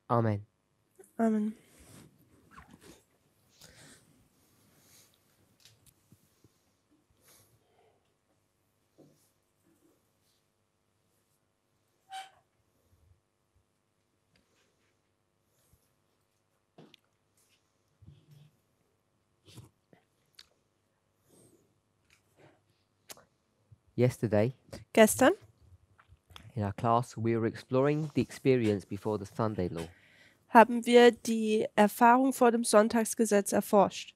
Amen. Amen. Yesterday, Gestern in our class, we were exploring the experience before the Sunday law. haben wir die Erfahrung vor dem Sonntagsgesetz erforscht.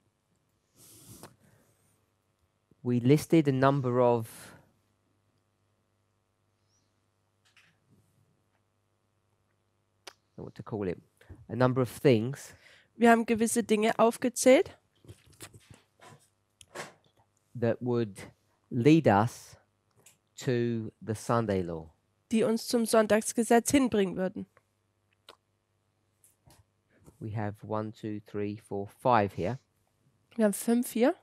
We listed a number of I don't know what to call it, a number of things Wir haben gewisse Dinge aufgezählt, that would lead us to the Sunday law. die uns zum Sonntagsgesetz hinbringen würden. We have 1, 2, 3, 4, 5 here, Wir haben 5 hier.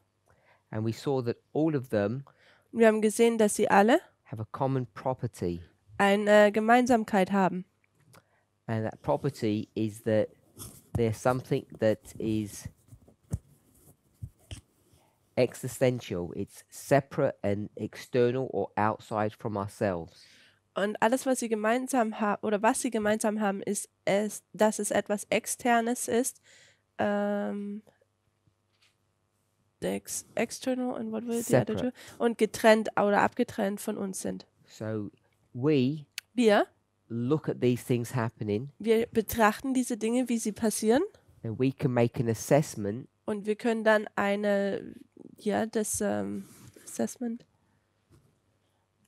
and we saw that all of them Und wir haben gesehen, dass sie alle have a common property, eine Gemeinsamkeit haben. and that property is that there's something that is existential. It's separate and external or outside from ourselves. Und alles, was sie gemeinsam haben, oder was sie gemeinsam haben, ist, dass es etwas Externes ist. External and what will the other Separate. two? Und getrennt oder abgetrennt von uns sind. So we Wir look at these things happening, wir betrachten diese Dinge, wie sie passieren, and we can make an assessment und wir können dann das Assessment,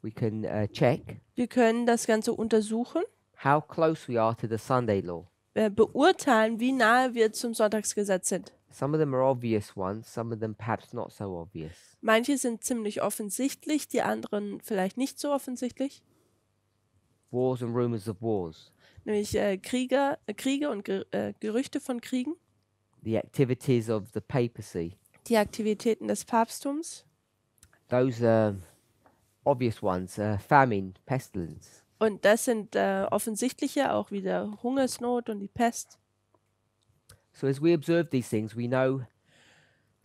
we can check wir können das Ganze untersuchen, how close we are to the Sunday law. beurteilen, wie nahe wir zum Sonntagsgesetz sind. Some of them are obvious ones, some of them perhaps not so obvious. Manche sind ziemlich offensichtlich, die anderen vielleicht nicht so offensichtlich. Wars and rumors of wars, Nämlich Kriege und Gerüchte von Kriegen, the activities of the papacy. die Aktivitäten des Papsttums. Those are obvious ones, famine, pestilence. Und das sind offensichtliche, auch wieder Hungersnot und die Pest. So as we observe these things, we know,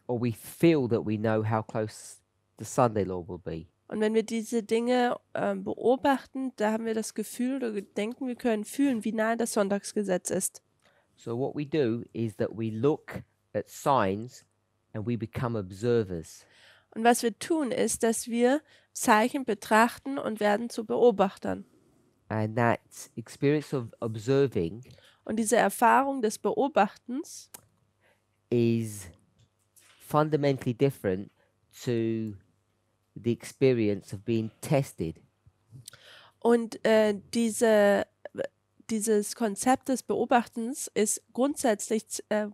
or we feel that we know how close the Sunday law will be. Und wenn wir diese Dinge beobachten, da haben wir das Gefühl oder denken, wir können fühlen, wie nahe das Sonntagsgesetz ist. So what we do is that we look at signs and we become observers. Und was wir tun, ist, dass wir Zeichen betrachten und werden zu Beobachtern. And that experience of observing Und diese Erfahrung des Beobachtens is fundamentally different to the experience of being tested. und dieses Konzept des Beobachtens ist grundsätzlich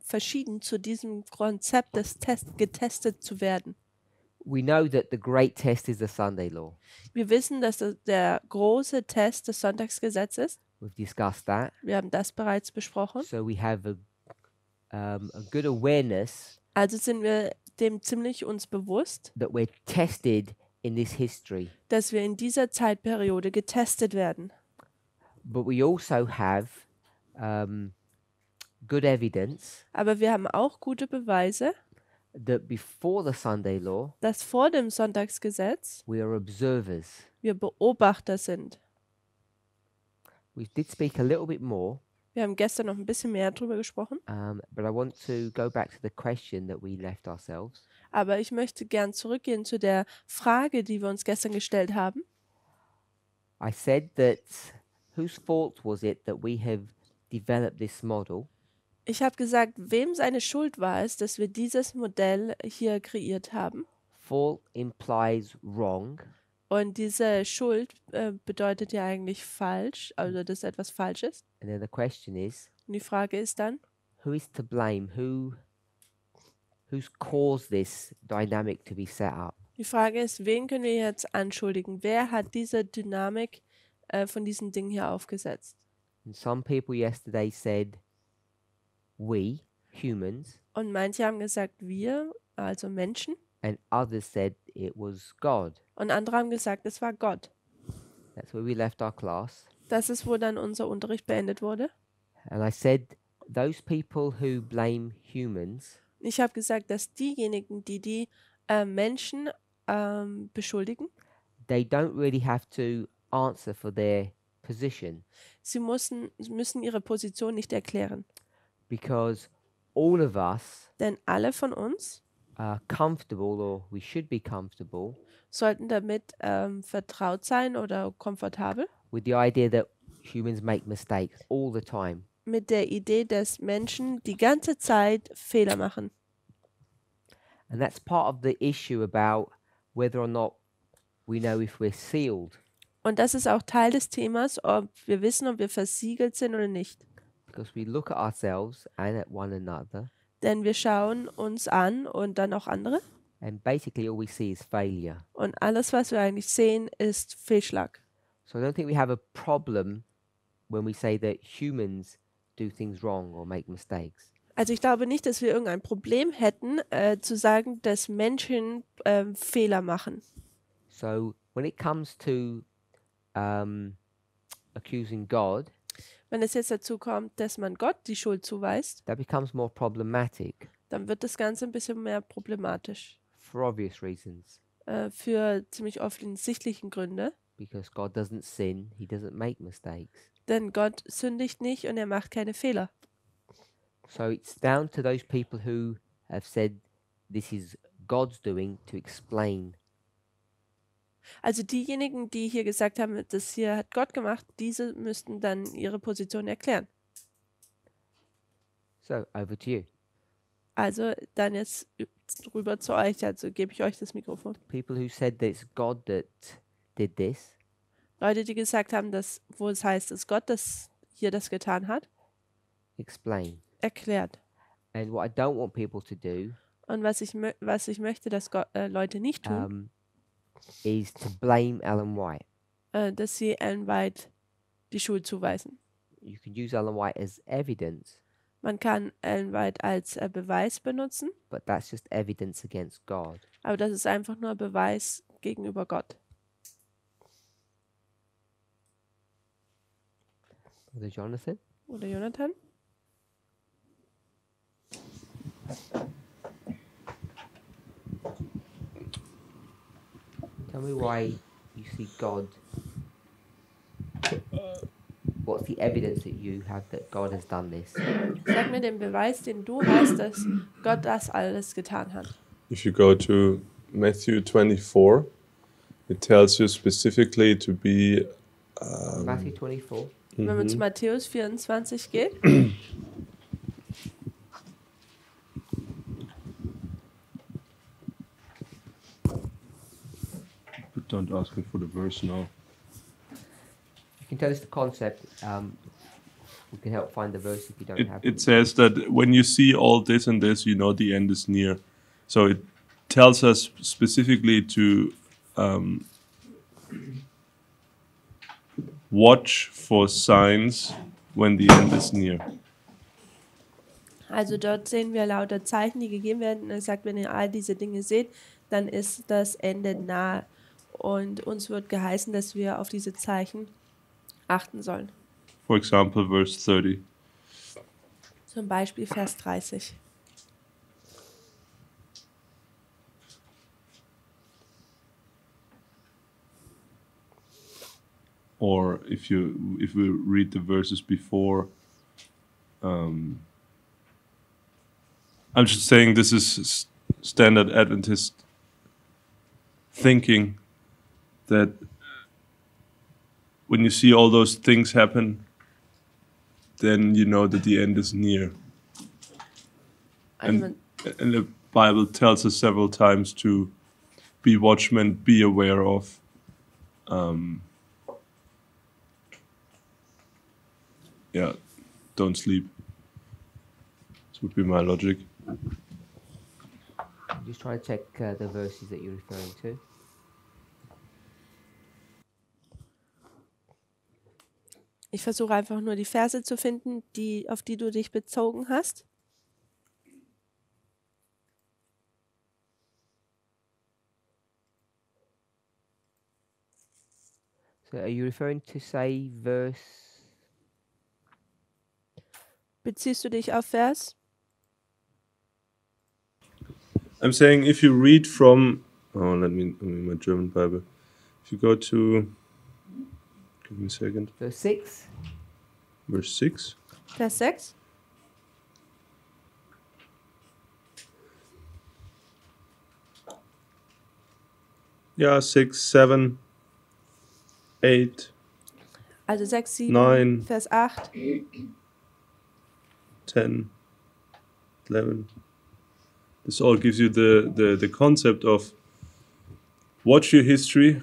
verschieden zu diesem Konzept des getestet zu werden. We know that the great test is the Sunday law. Wir wissen, dass der große Test des Sonntagsgesetzes ist. We've discussed that. Wir haben das bereits besprochen. So we have a good awareness Also sind wir dem ziemlich uns bewusst, that we're tested in this history. dass wir in dieser Zeitperiode getestet werden. But we also have good evidence Aber wir haben auch gute Beweise, that before the Sunday law, dass vor dem Sonntagsgesetz we are observers. wir Beobachter sind. We did speak a little bit more, Wir haben gestern noch ein bisschen mehr darüber gesprochen, but I want to go back to the question that we left ourselves. aber ich möchte gern zurückgehen zu der Frage, die wir uns gestern gestellt haben. I said that whose fault was it that we have developed this model? Ich habe gesagt, wem seine Schuld war es, dass wir dieses Modell hier kreiert haben. Fault implies wrong. Und diese Schuld bedeutet ja eigentlich falsch, also dass etwas falsch ist. And then the question is, Und die Frage ist dann, who is to blame? Who's caused this dynamic to be set up? die Frage ist, wen können wir jetzt anschuldigen? Wer hat diese Dynamik von diesen Dingen hier aufgesetzt? And some people yesterday said, we, humans, Und manche haben gesagt, wir, also Menschen. and others said it was God. Und andere haben gesagt, es war Gott. That's where we left our class. Das ist, wo dann unser Unterricht beendet wurde. And I said those people who blame humans, Ich habe gesagt, dass diejenigen, die Menschen beschuldigen, they don't really have to answer for their position, sie müssen ihre Position nicht erklären. because all of us Denn alle von uns are comfortable, or we should be comfortable, sollten damit vertraut sein oder komfortabel with the idea that humans make mistakes all the time. mit der Idee, dass Menschen die ganze Zeit Fehler machen. And that's part of the issue about whether or not we know if we're sealed, Und das ist auch Teil des Themas, ob wir wissen, ob wir versiegelt sind oder nicht. because we look at ourselves and at one another, Denn wir schauen uns an und dann auch andere. and basically all we see is failure. Und alles, was wir eigentlich sehen, ist Fehlschlag. So I don't think we have a problem when we say that humans do things wrong or make mistakes. Also ich glaube nicht, dass wir irgendein Problem hätten, zu sagen, dass Menschen Fehler machen. So when it comes to accusing God, Wenn es jetzt dazu kommt, dass man Gott die Schuld zuweist, that becomes more problematic dann wird das Ganze ein bisschen mehr problematisch. for obvious reasons, Für ziemlich offensichtlichen Gründe. because God doesn't sin, he doesn't make mistakes. Denn Gott sündigt nicht und er macht keine Fehler. So it's down to those people who have said this is God's doing to explain. Also diejenigen, die hier gesagt haben, das hier hat Gott gemacht, diese müssten dann ihre Position erklären. So over to you. Also dann jetzt rüber zu euch, also gebe ich euch das Mikrofon. People who said that it's God that did this, Leute, die gesagt haben, dass, wo es heißt, dass Gott hier das getan hat, explain. erklärt. And what I don't want people to do Und was ich möchte, dass Leute nicht tun, is to blame Ellen White. dass sie Ellen White die Schuld zuweisen. You can use Ellen White as evidence, Man kann Ellen White als Beweis benutzen, but that's just evidence against God. aber das ist einfach nur Beweis gegenüber Gott. Brother Jonathan? Oder Jonathan? Tell me why you see God. What's the evidence that you have that God has done this? Sag mir den Beweis, den du hast, dass Gott das alles getan hat. If you go to Matthew 24, it tells you specifically to be Matthew 24. Wenn man zu Matthäus 24 geht, But don't ask me for the verse now. You can tell us the concept. We can help find the verse if you don't have It says that when you see all this and this, you know the end is near. So it tells us specifically to watch for signs when the end is near. also dort sehen wir lauter Zeichen, die gegeben werden. Er sagt, wenn ihr all diese Dinge seht, dann ist das Ende nahe. Und uns wird geheißen, dass wir auf diese Zeichen achten sollen. For example, verse 30. Zum Beispiel Vers 30. Or if we read the verses before, I'm just saying this is standard Adventist thinking, that when you see all those things happen, then you know that the end is near. Also man, And the Bible tells us several times to be watchmen, be aware of. Yeah, don't sleep. This would be my logic. Just try to check the verses that you're referring to. ich versuche einfach nur die Verse zu finden, auf die du dich bezogen hast. So are you referring to, say, verse Beziehst du dich auf Vers? I'm saying if you read from, let me my German Bible. If you go to, give me a second, Verse 6. verse 6. Vers 6? Yeah, 6, 7, 8, Also 6, 7, 9, Vers 8. 10, 11. This all gives you the concept of watch your history,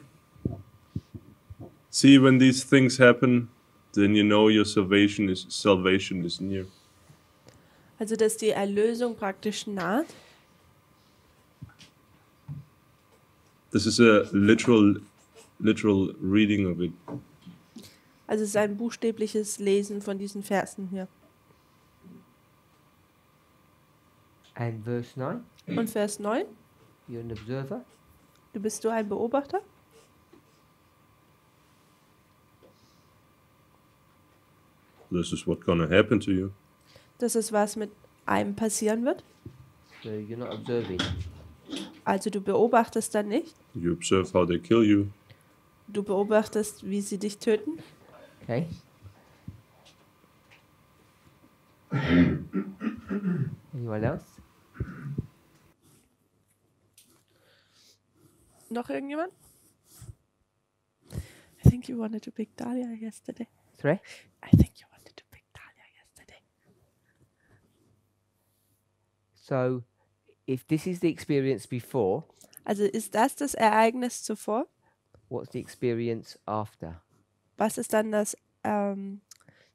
see when these things happen, then you know your salvation is near. Also dass die Erlösung praktisch naht. This is a literal reading of it. Also es ist ein buchstäbliches Lesen von diesen Versen hier. And verse 9. Und Vers 9? You're an observer. Bist du ein Beobachter? This is what's gonna happen to you. Das ist, was mit einem passieren wird. So you're not observing. Also du beobachtest dann nicht. You observe how they kill you. Du beobachtest, wie sie dich töten. Okay. Anyone else? Noch irgendjemand? I think you wanted to pick Dahlia yesterday. Sorry? I think you wanted to pick Dahlia yesterday. So if this is the experience before, Also ist das Ereignis zuvor? what's the experience after? Was ist dann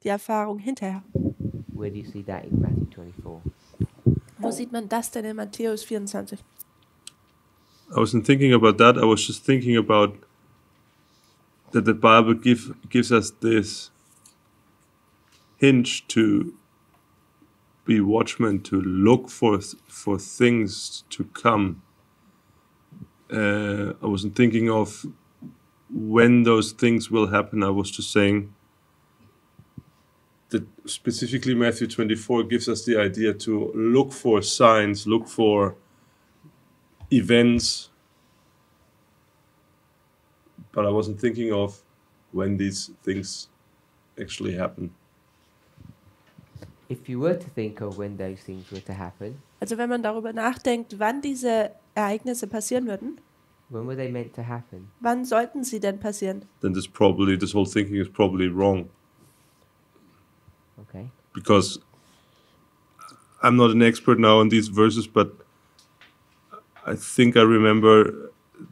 die Erfahrung hinterher? Where do you see that in Matthew 24? Wo sieht man das denn in Matthäus 24? I wasn't thinking about that. I was just thinking about that the Bible gives us this hint to be watchmen, to look for things to come. I wasn't thinking of when those things will happen. I was just saying that specifically Matthew 24 gives us the idea to look for signs, look for events, but I wasn't thinking of when these things actually happen. If you were to think of when those things were to happen, Also wenn man darüber nachdenkt, wann diese Ereignisse passieren würden, when were they meant to happen? wann sollten sie denn passieren? Then this whole thinking is probably wrong, Okay. because I'm not an expert now on these verses, but I think I remember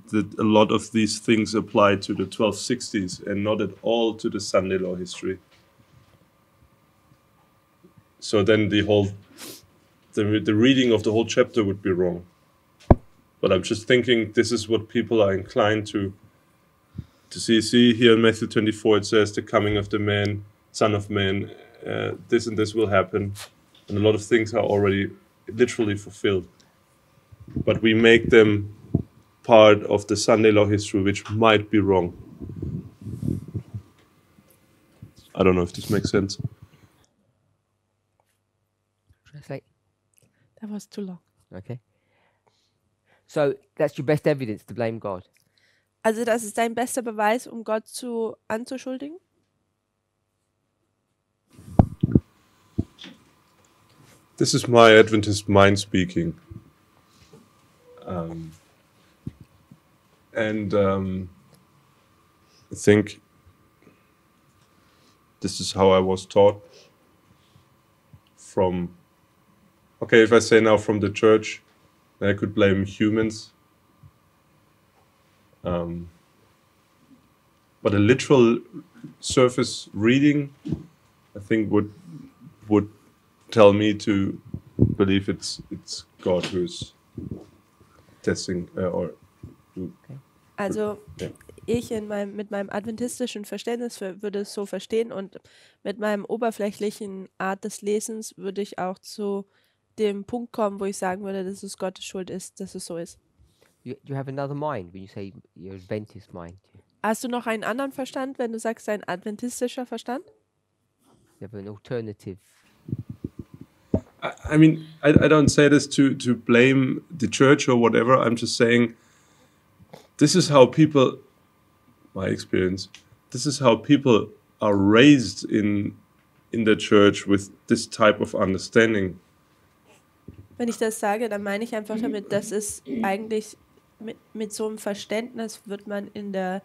that a lot of these things apply to the 1260s and not at all to the Sunday law history. So then the reading of the whole chapter would be wrong. But I'm just thinking this is what people are inclined to see. See here in Matthew 24 it says the coming of the man, Son of Man, this and this will happen, and a lot of things are already literally fulfilled. But we make them part of the Sunday law history, which might be wrong. I don't know if this makes sense. Translate. That was too long. Okay. So that's your best evidence to blame God. Also das ist dein bester Beweis, um Gott anzuschuldigen? This is my Adventist mind speaking. I think this is how I was taught from, okay, if I say now from the church, then I could blame humans. But a literal surface reading, I think would tell me to believe it's God who's testing or who. Also Ja. ich mit meinem adventistischen Verständnis würde es so verstehen und mit meinem oberflächlichen Art des Lesens würde ich auch zu dem Punkt kommen, wo ich sagen würde, dass es Gottes Schuld ist, dass es so ist. You have another mind when you say your Adventist mind. Hast du noch einen anderen Verstand, wenn du sagst, ein adventistischer Verstand? You have an alternative I mean, I don't say this to blame the church or whatever. I'm just saying this is how people, my experience, this is how people are raised in the church with this type of understanding. Wenn ich das sage, dann meine ich einfach damit, dass es eigentlich mit so einem Verständnis wird man in der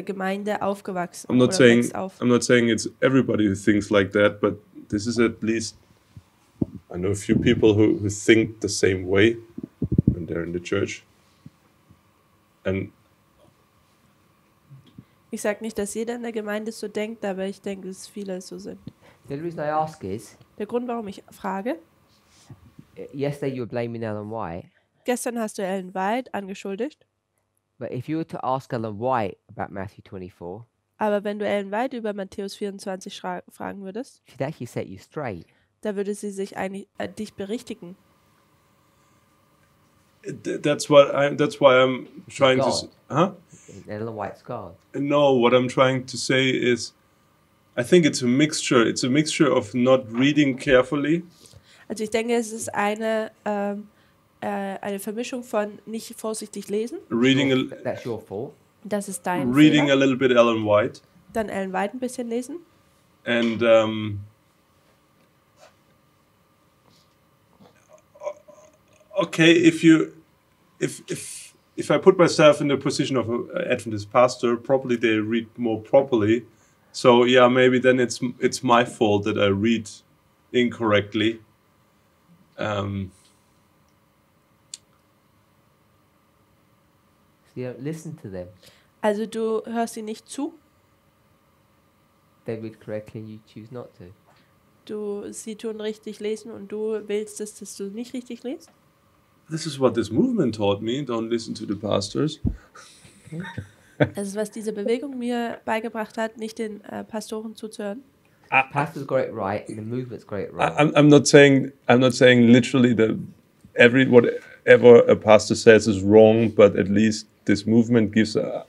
Gemeinde aufgewachsen I'm not oder saying wächst auf. I'm not saying it's everybody who thinks like that, but this is at least I know a few people who think the same way when they're in the church. And Ich sage nicht, dass jeder in der Gemeinde so denkt, aber ich denke, dass viele so sind. The only reason I ask is, Der Grund, warum ich frage, yesterday you were blaming Ellen White, gestern hast du Ellen White angeschuldigt, but if you were to ask Ellen White about Matthew 24, aber wenn du Ellen White über Matthäus 24 fragen würdest, she'd actually set you straight. da würde sie sich eigentlich dich berichtigen. that's why I'm trying to God. huh? Ellen White's God. No, what I'm trying to say is I think it's a mixture. It's a mixture of not reading carefully. Also ich denke, es ist eine Vermischung von nicht vorsichtig lesen, That's your fault. das ist dein reading a Fehler, little bit Ellen White, dann Ellen White ein bisschen lesen. and okay, if I put myself in the position of an Adventist pastor, probably they read more properly. So yeah, maybe then it's my fault that I read incorrectly. So you don't listen to them. Also du hörst ihnen nicht zu, They read correctly and you choose not to. sie tun richtig lesen und du willst, dass du nicht richtig liest. This is what this movement taught me. Don't listen to the pastors. Das ist, was diese Bewegung mir beigebracht hat, nicht den Pastoren zuzuhören. Pastor's got it right and the movement's got it right. I'm not saying literally that whatever a pastor says is wrong, but at least this movement gives a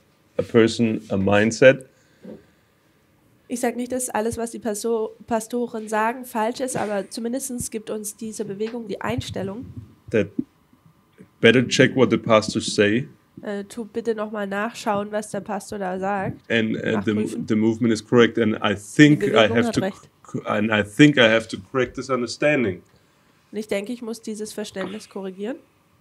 person a mindset. Ich sage nicht, dass alles, was die Pastoren sagen, falsch ist, aber zumindest gibt uns diese Bewegung die Einstellung. That better check what the pastors say, Tu bitte nochmal nachschauen, was der Pastor da sagt. and Nachprüfen. the movement is correct. And I think Die I Bewegung have hat to, recht. and I think I have to correct this understanding. Und ich denke, ich muss dieses Verständnis korrigieren.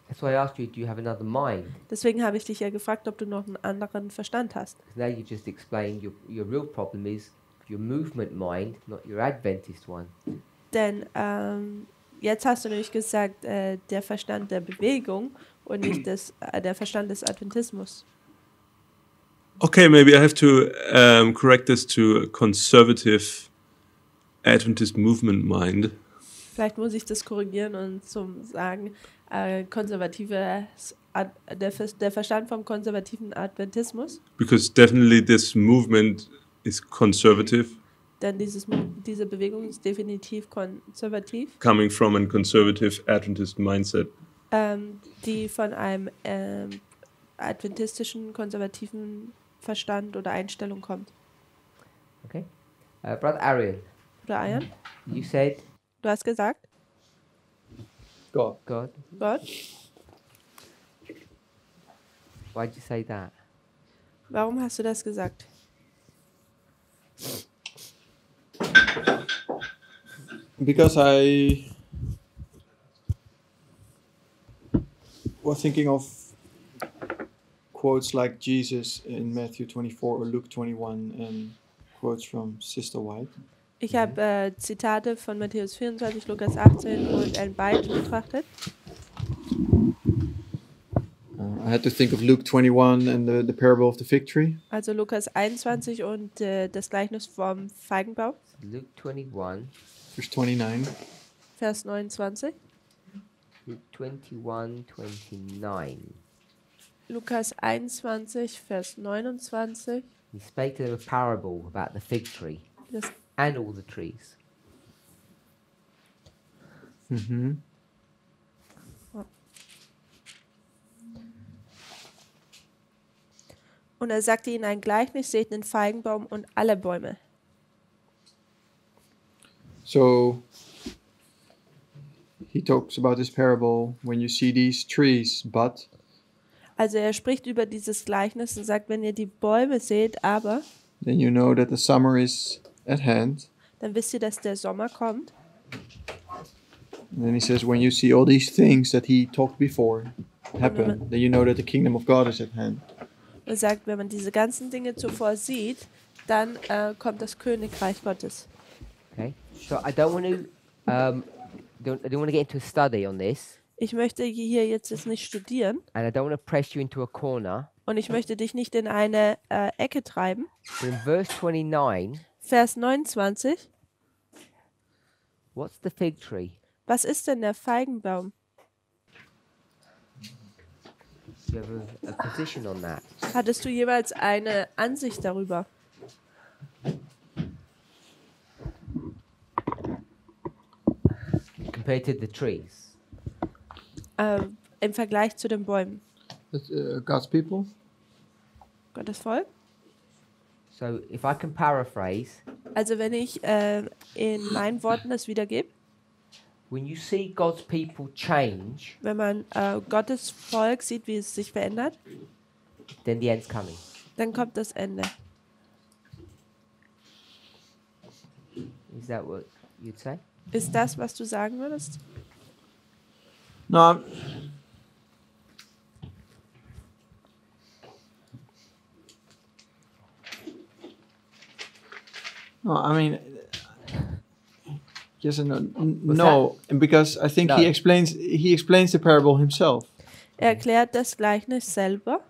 That's why I asked you, do you have another mind? Deswegen habe ich dich ja gefragt, ob du noch einen anderen Verstand hast. Now you just explained your real problem is your movement mind, not your Adventist one. Denn jetzt hast du nämlich gesagt, der Verstand der Bewegung und nicht der Verstand des Adventismus. Okay, maybe I have to correct this to a conservative Adventist movement mind. Vielleicht muss ich das korrigieren und zum sagen, der Verstand vom konservativen Adventismus. Because definitely this movement is conservative, Denn diese Bewegung ist definitiv konservativ, coming from a conservative Adventist mindset. die von einem adventistischen, konservativen Verstand oder Einstellung kommt. Okay? Brother Arian, Oder Ayan, you said du hast gesagt, God. God. Gott, Why'd you say that? warum hast du das gesagt? Because I was thinking of quotes like Jesus in Matthew 24 or Luke 21 and quotes from Sister White. Ich habe Zitate von Matthäus 24, Lukas 18 und Ellen White betrachtet. I had to think of Luke 21 and the parable of the fig tree. Also Lukas 21 und das Gleichnis vom Feigenbaum, Luke 21, Verse 29. Vers 29. Luke 21, 29. Lukas 21, Vers 29. He spake to them a parable about the fig tree Das, and all the trees. Mm-hmm. und er sagte ihnen ein Gleichnis, seht den Feigenbaum und alle Bäume. So he talks about this parable when you see these trees, but Also er spricht über dieses Gleichnis und sagt, wenn ihr die Bäume seht, aber, then you know that the summer is at hand. dann wisst ihr, dass der Sommer kommt. And then he says, when you see all these things that he talked before happen, then you know that the kingdom of God is at hand. Er sagt, wenn man diese ganzen Dinge zuvor sieht, dann kommt das Königreich Gottes. Okay. So I don't want to I don't want to get into a study on this, Ich möchte hier jetzt nicht studieren and I don't want to press you into a corner. und ich möchte dich nicht in eine Ecke treiben. But in verse 29, Vers 29. what's the fig tree? Was ist denn der Feigenbaum? Do you have a position on that? Hattest du jeweils eine Ansicht darüber? Compared to the trees. Im Vergleich zu den Bäumen? That's, God's people. Gottes Volk? So if I can paraphrase, Also wenn ich in meinen Worten das wiedergebe, when you see God's people change, wenn man Gottes Volk sieht, wie es sich verändert, then the end's coming. dann kommt das Ende. Is that what you'd say? Ist das, was du sagen würdest? No, I'm- no, I mean, yes and no. No, and because I think No. he explains the parable himself. Er erklärt das Gleichnis selber.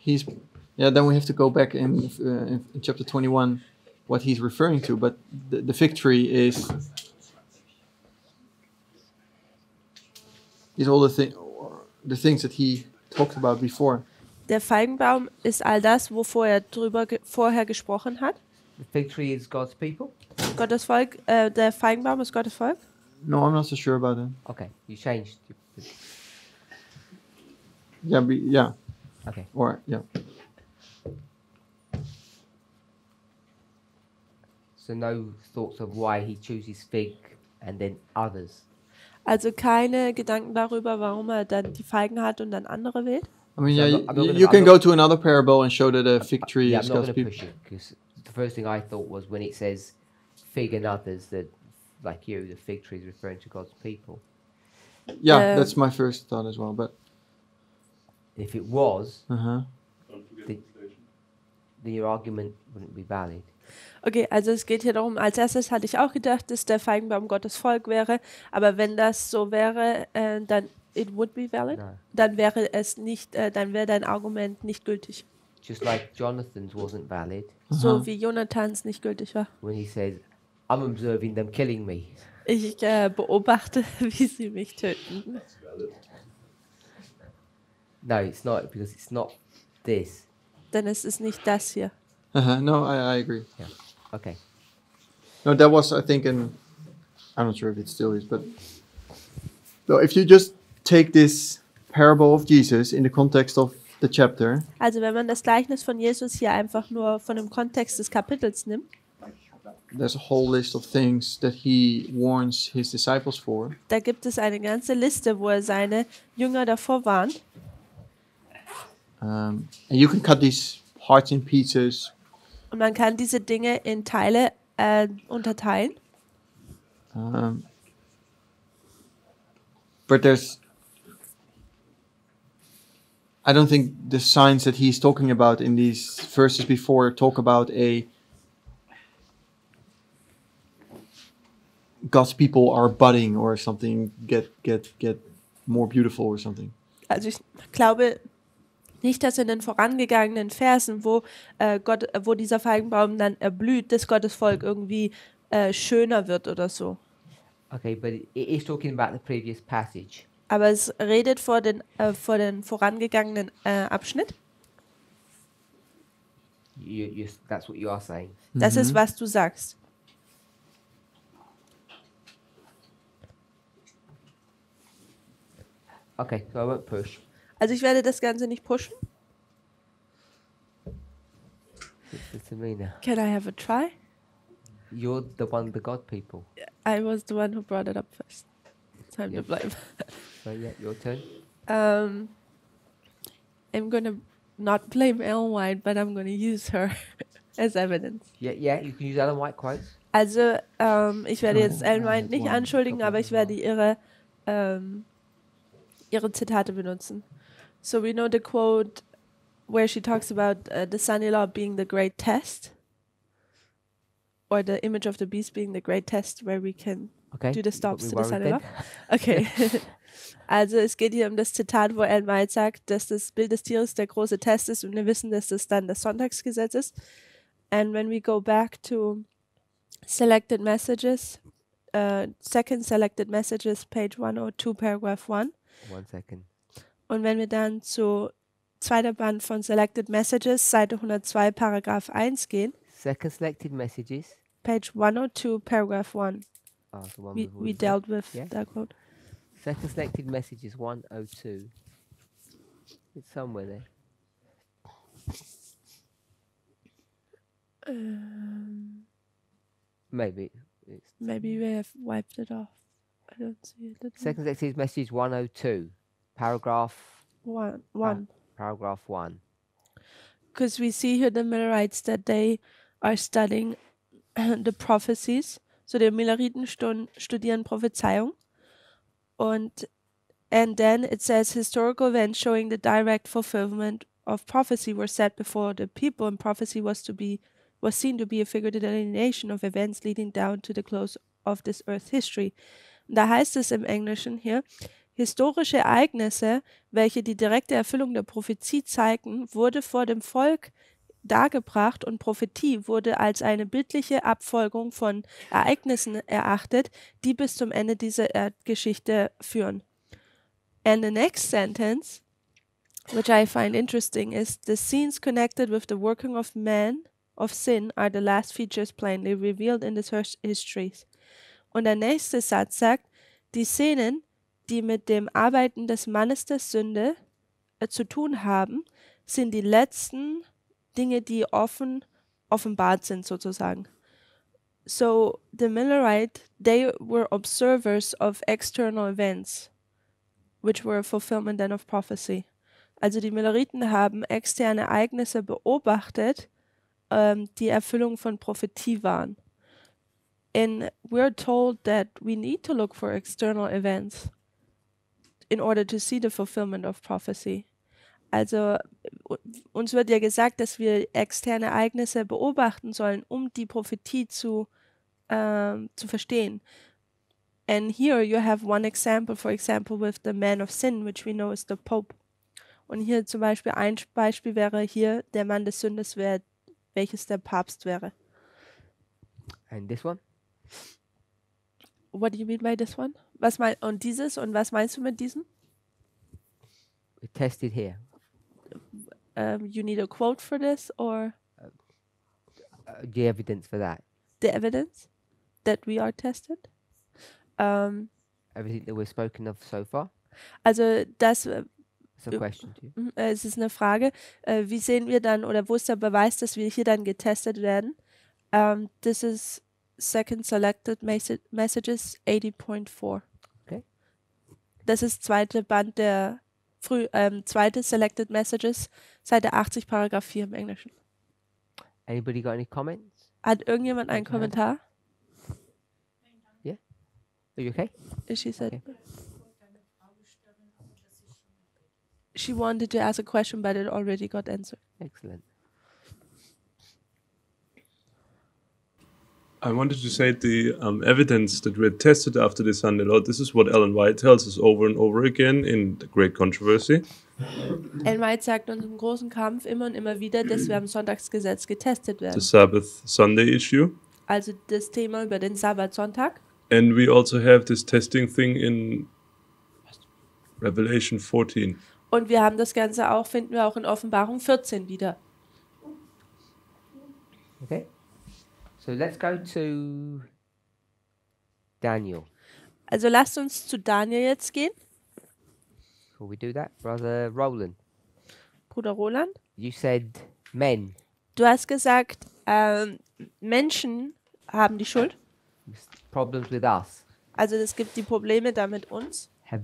Then we have to go back in chapter 21 what he's referring to, but the fig tree is all the things that he talked about before. Der Feigenbaum ist all das, wovor er vorher gesprochen hat. The fig tree is God's people? Gottes Volk, der Feigenbaum ist Gottes Volk. No, I'm not so sure about that. Okay, you changed. Yeah, Okay. or yeah. So no thoughts of why he chooses fig and then others. Also keine Gedanken darüber, warum er dann die Feigen hat und dann andere wählt. I mean, So yeah, I'm not gonna- you I'm can not- go to another parable and show that a fig tree Yeah, is I'm not God's going to people. push it because the first thing I thought was when it says fig and others, that like you, the fig tree is referring to God's people. Yeah, that's my first thought as well. But If it was, uh-huh. Don't forget The- translation. then your argument wouldn't be valid. Okay, also es geht hier darum, als erstes hatte ich auch gedacht, dass der Feigenbaum Gottes Volk wäre, aber wenn das so wäre, dann it would be valid, No. dann wäre es nicht, dann wäre dein Argument nicht gültig. Just like Jonathan's wasn't valid So wie Jonathans nicht gültig war. when he says, I'm observing them killing me. Ich beobachte, wie sie mich töten. No, it's not because it's not this. Denn es ist nicht das hier. Uh-huh. No, I agree. Okay. No, that was, I think, I'm not sure if it still is, but so if you just take this parable of Jesus in the context of the chapter, Also wenn man das Gleichnis von Jesus hier einfach nur von dem Kontext des Kapitels nimmt, there's a whole list of things that he warns his disciples for. da gibt es eine ganze Liste, wo er seine Jünger davor warnt. And you can cut these parts in pieces, Und man kann diese Dinge in Teile unterteilen. but I don't think the signs that he's talking about in these verses before talk about God's people are budding or something, get more beautiful or something. Also ich glaube nicht, dass in den vorangegangenen Versen, wo dieser Feigenbaum dann erblüht, dass Gottes Volk irgendwie schöner wird oder so. Okay, but it is talking about the previous passage. Aber es redet vor den vorangegangenen Abschnitt. That's what you are saying. Das ist, was du sagst. Okay, so I won't push. Also ich werde das Ganze nicht pushen. It's to me now. Can I have a try? You're the one, the God people. I was the one who brought it up first. time Yeah. to blame. So yeah, your turn. I'm gonna not blame Ellen White, but I'm gonna use her as evidence. Yeah, you can use Ellen White quotes. Also, ich werde jetzt Ellen White There's nicht one anschuldigen, couple aber as ich werde well. ihre Zitate benutzen. So we know the quote where she talks about the son-in-law being the great test, or the image of the beast being the great test, where we can Okay. do the you got stops me to the worried then. son-in-law. Okay. Also es geht hier um das Zitat, wo Ellen White sagt, dass das Bild des Tieres der große Test ist und wir wissen, dass das dann das Sonntagsgesetz ist. And when we go back to selected messages, second selected messages, page 102, paragraph 1. 1 second. Und wenn wir dann zu zweiter Band von Selected Messages, Seite 102, Paragraph 1 gehen, Second selected messages. page 102, paragraph 1. Oh, the one We we've already read. dealt with Yeah. that quote. Second selected messages 102. It's somewhere there. Maybe it's Maybe we have wiped it off. I don't see it. second selected message 102. Paragraph One. paragraph 1. Because we see here the Millerites that they are studying the prophecies. So die Milleriten studieren Prophezeiung. And then it says historical events showing the direct fulfillment of prophecy were set before the people, and prophecy was seen to be a figurative delineation of events leading down to the close of this earth history. Da heißt es im Englischen hier, historische Ereignisse, welche die direkte Erfüllung der Prophezie zeigten, wurde vor dem Volk dargebracht und Prophetie wurde als eine bildliche Abfolgung von Ereignissen erachtet, die bis zum Ende dieser Erdgeschichte führen. And the next sentence, which I find interesting, is the scenes connected with the working of man of sin are the last features plainly revealed in the histories. Und der nächste Satz sagt, die Szenen, die mit dem Arbeiten des Mannes der Sünde zu tun haben, sind die letzten Dinge, die offenbart sind sozusagen. So the Millerite, they were observers of external events, which were a fulfillment then of prophecy. Also die Milleriten haben externe Ereignisse beobachtet, die Erfüllung von Prophetie waren. And we're told that we need to look for external events in order to see the fulfillment of prophecy. Also uns wird ja gesagt, dass wir externe Ereignisse beobachten sollen, um die Prophetie zu verstehen. And here you have one example, for example, with the man of sin, which we know is the Pope. Und hier zum Beispiel ein Beispiel wäre hier der Mann des Sündes, welches der Papst wäre. And this one? What do you mean by this one? Und dieses, und was meinst du mit diesem? We tested here. You need a quote for this, or The evidence for that. the evidence that we are tested? Everything that we've spoken of so far. Also das, It's a question to you. es ist eine Frage, wie sehen wir dann, oder wo ist der Beweis, dass wir hier dann getestet werden? This is second selected messages 80.4. Okay. Das ist zweite Band der zweite selected messages, Seite 80, Paragraph 4 im Englischen. Anybody got any comments? Hat irgendjemand einen Raise your hand. Kommentar? Are you okay? She said Okay. she wanted to ask a question, but it already got answered. Excellent. I wanted to say the evidence that we had tested after the Sunday law. This is what Ellen White tells us over and over again in The Great Controversy. Ellen White sagt uns im großen Kampf immer und immer wieder, dass wir am Sonntagsgesetz getestet The werden. Sabbath Sunday issue. Also das Thema über den Sabbatsonntag. And we also have this testing thing in Revelation 14. Und wir haben das Ganze auch, finden wir auch in Offenbarung 14 wieder. Okay. So let's go to Daniel. Also lasst uns zu Daniel jetzt gehen. Before we do that, Brother Roland, Bruder Roland. you said men. Du hast gesagt, Menschen haben die Schuld. Problems with us. Also es gibt die Probleme da mit uns. Have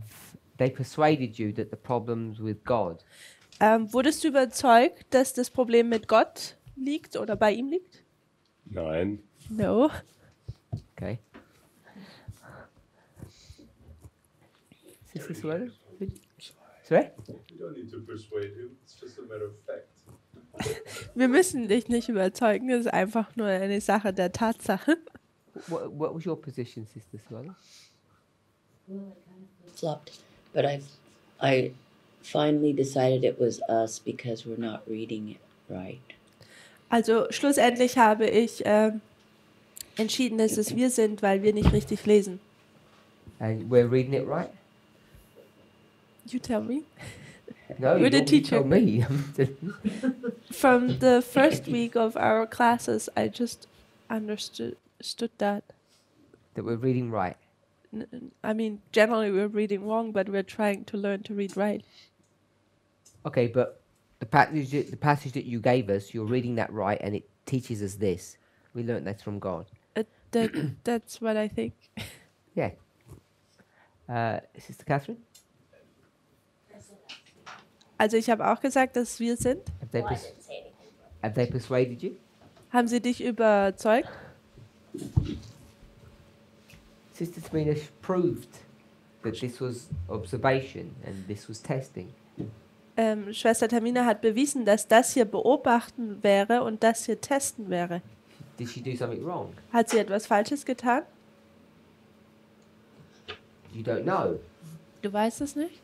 they persuaded you that the problem's with God? Wurdest du überzeugt, dass das Problem mit Gott liegt oder bei ihm liegt? Nein. No. Okay. Sister Suella? Sorry? You don't need to persuade him. It's just a matter of fact. Wir müssen dich nicht überzeugen, das ist einfach nur eine Sache der Tatsache. What was your position, Sister Suella? Flopped, but I finally decided it was us because we're not reading it right. Also schlussendlich habe ich entschieden, dass es wir sind, weil wir nicht richtig lesen. And we're reading it right? You tell me. No, You're the you teacher. tell me. From the first week of our classes, I just understood that. That we're reading right. I mean, generally we're reading wrong, but we're trying to learn to read right. Okay, but the passage that you gave us, you're reading that right, and it teaches us this. We learned that from God. That's what I think. Yeah. Sister Catherine, Also ich habe auch gesagt, dass wir sind. have they persuaded you? Haben sie dich überzeugt? Sister Tamina proved that this was observation and this was testing. Schwester Tamina hat bewiesen, dass das hier beobachten wäre und das hier testen wäre. Did she do something wrong? Hat sie etwas Falsches getan? You don't know, Du weißt es nicht.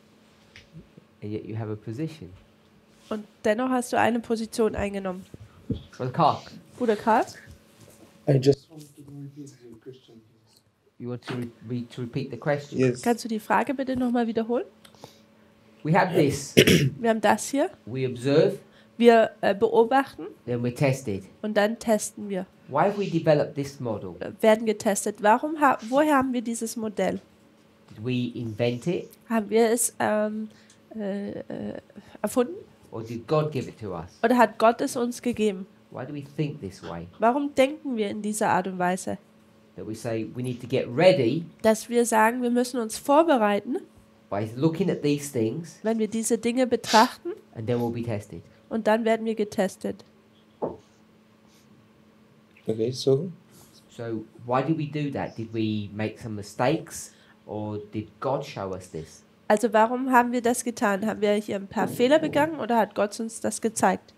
and yet you have a position. Und dennoch hast du eine Position eingenommen. Brother Carl, Bruder Karl, I just want to repeat the question. you want to repeat the question? Yes. kannst du die Frage bitte nochmal wiederholen? We have this. Wir haben das hier. We observe, Wir beobachten then we're tested. und dann testen wir. Why have we developed this model? Werden getestet. Woher haben wir dieses Modell? Did we invent it, Haben wir es erfunden? or did God give it to us? Oder hat Gott es uns gegeben? Why do we think this way? Warum denken wir in dieser Art und Weise? That we say we need to get ready Dass wir sagen, wir müssen uns vorbereiten, by looking at these things, wenn wir diese Dinge betrachten, and then we'll be tested. und dann werden wir getestet. Okay, so So why did we do that? Did we make some mistakes, or did God show us this? Also warum haben wir das getan? Haben wir hier ein paar Fehler begangen oder hat Gott uns das gezeigt?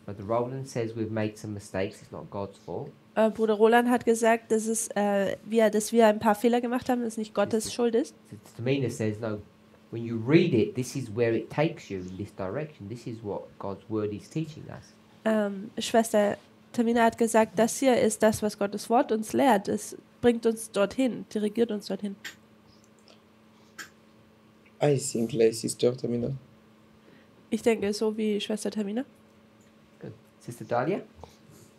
Brother Roland says we've made some mistakes. It's not God's fault. Bruder Roland hat gesagt, dass wir ein paar Fehler gemacht haben, dass nicht Gottes Schuld ist. Sister Tamina says no. When you read it, this is where it takes you in this direction. This is what God's word is teaching us. Schwester Tamina hat gesagt, das hier ist das, was Gottes Wort uns lehrt. Es bringt uns dorthin, dirigiert uns dorthin. I think like Sister Tamina. Ich denke, so wie Schwester Tamina. Good. Sister Dahlia,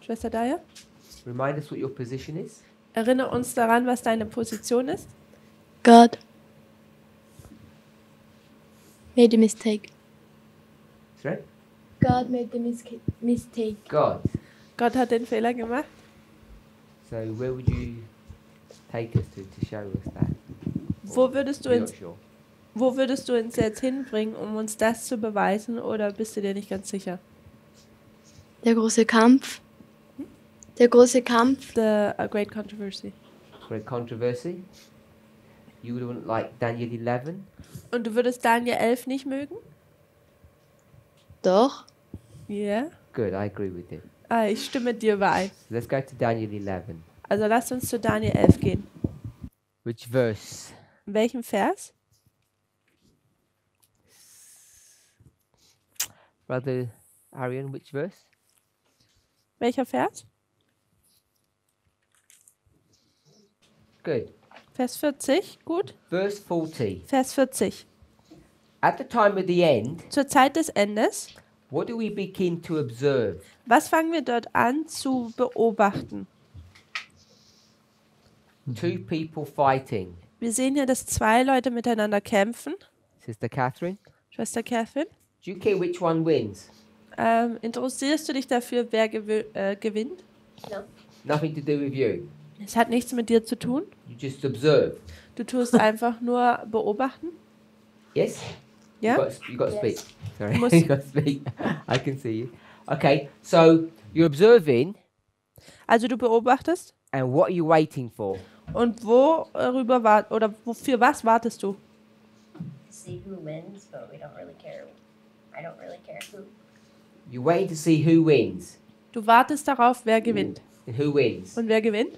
Schwester Daya, remind us what your position is. erinnere uns daran, was deine Position ist. God made a mistake. Sorry? God made the mistake. God. Gott hat den Fehler gemacht. So where would you take us to show us that? Wo würdest du You're uns, not sure. wo würdest du uns jetzt hinbringen, um uns das zu beweisen, oder bist du dir nicht ganz sicher? Der große Kampf. Der große Kampf. The Great Controversy. Great controversy. You wouldn't like Daniel 11. Und du würdest Daniel 11 nicht mögen? Doch. Ja. Yeah. Good, I agree with you. Ich stimme dir überein. So let's go to Daniel 11. Also lasst uns zu Daniel 11 gehen. Which verse? In welchem Vers? Brother Arian, which verse? Welcher Vers? Good. Vers 40, gut. Verse 40. Vers 40. At the time of the end, Zur Zeit des Endes, what do we begin to observe? was fangen wir dort an zu beobachten? Two people fighting. Wir sehen hier, dass zwei Leute miteinander kämpfen. Sister Catherine, Schwester Catherine, do you care which one wins? interessierst du dich dafür, wer gewinnt? Nothing to do with you. Es hat nichts mit dir zu tun. You just observe. Du tust einfach nur beobachten. Yes? Ja? You got to speak. Sorry, Muss- you got to speak. I can see you. Okay, so you're observing, Also du beobachtest. and what are you waiting for? Und wofür was wartest du? See who wins, but we don't really care. I don't really care who. You're waiting to see who wins. Du wartest darauf, wer gewinnt. And who wins? Und wer gewinnt?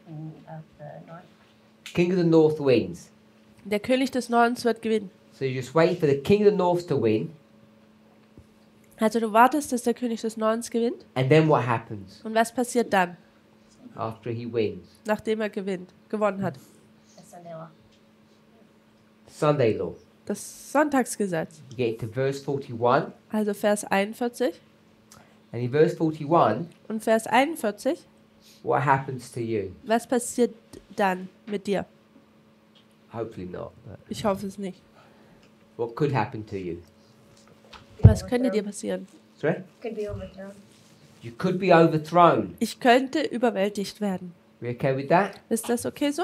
Of the North. King of the North wins. Der König des Nordens wird gewinnen. So you're just waiting for the King of the North to win, Also du wartest, dass der König des Nordens gewinnt. and then what happens Und was passiert dann, after he wins? nachdem er gewonnen hat? The Sunday law. Sunday law. Das Sonntagsgesetz. You get to verse 41, Also Vers 41. and in verse 41, Und Vers 41, what happens to you? was passiert dann mit dir? Hopefully not. But Ich hoffe es nicht. what could happen to you? Was könnte dir passieren? Sorry? Could be overthrown. You could be overthrown. Ich könnte überwältigt werden. We okay with that? Ist das okay so?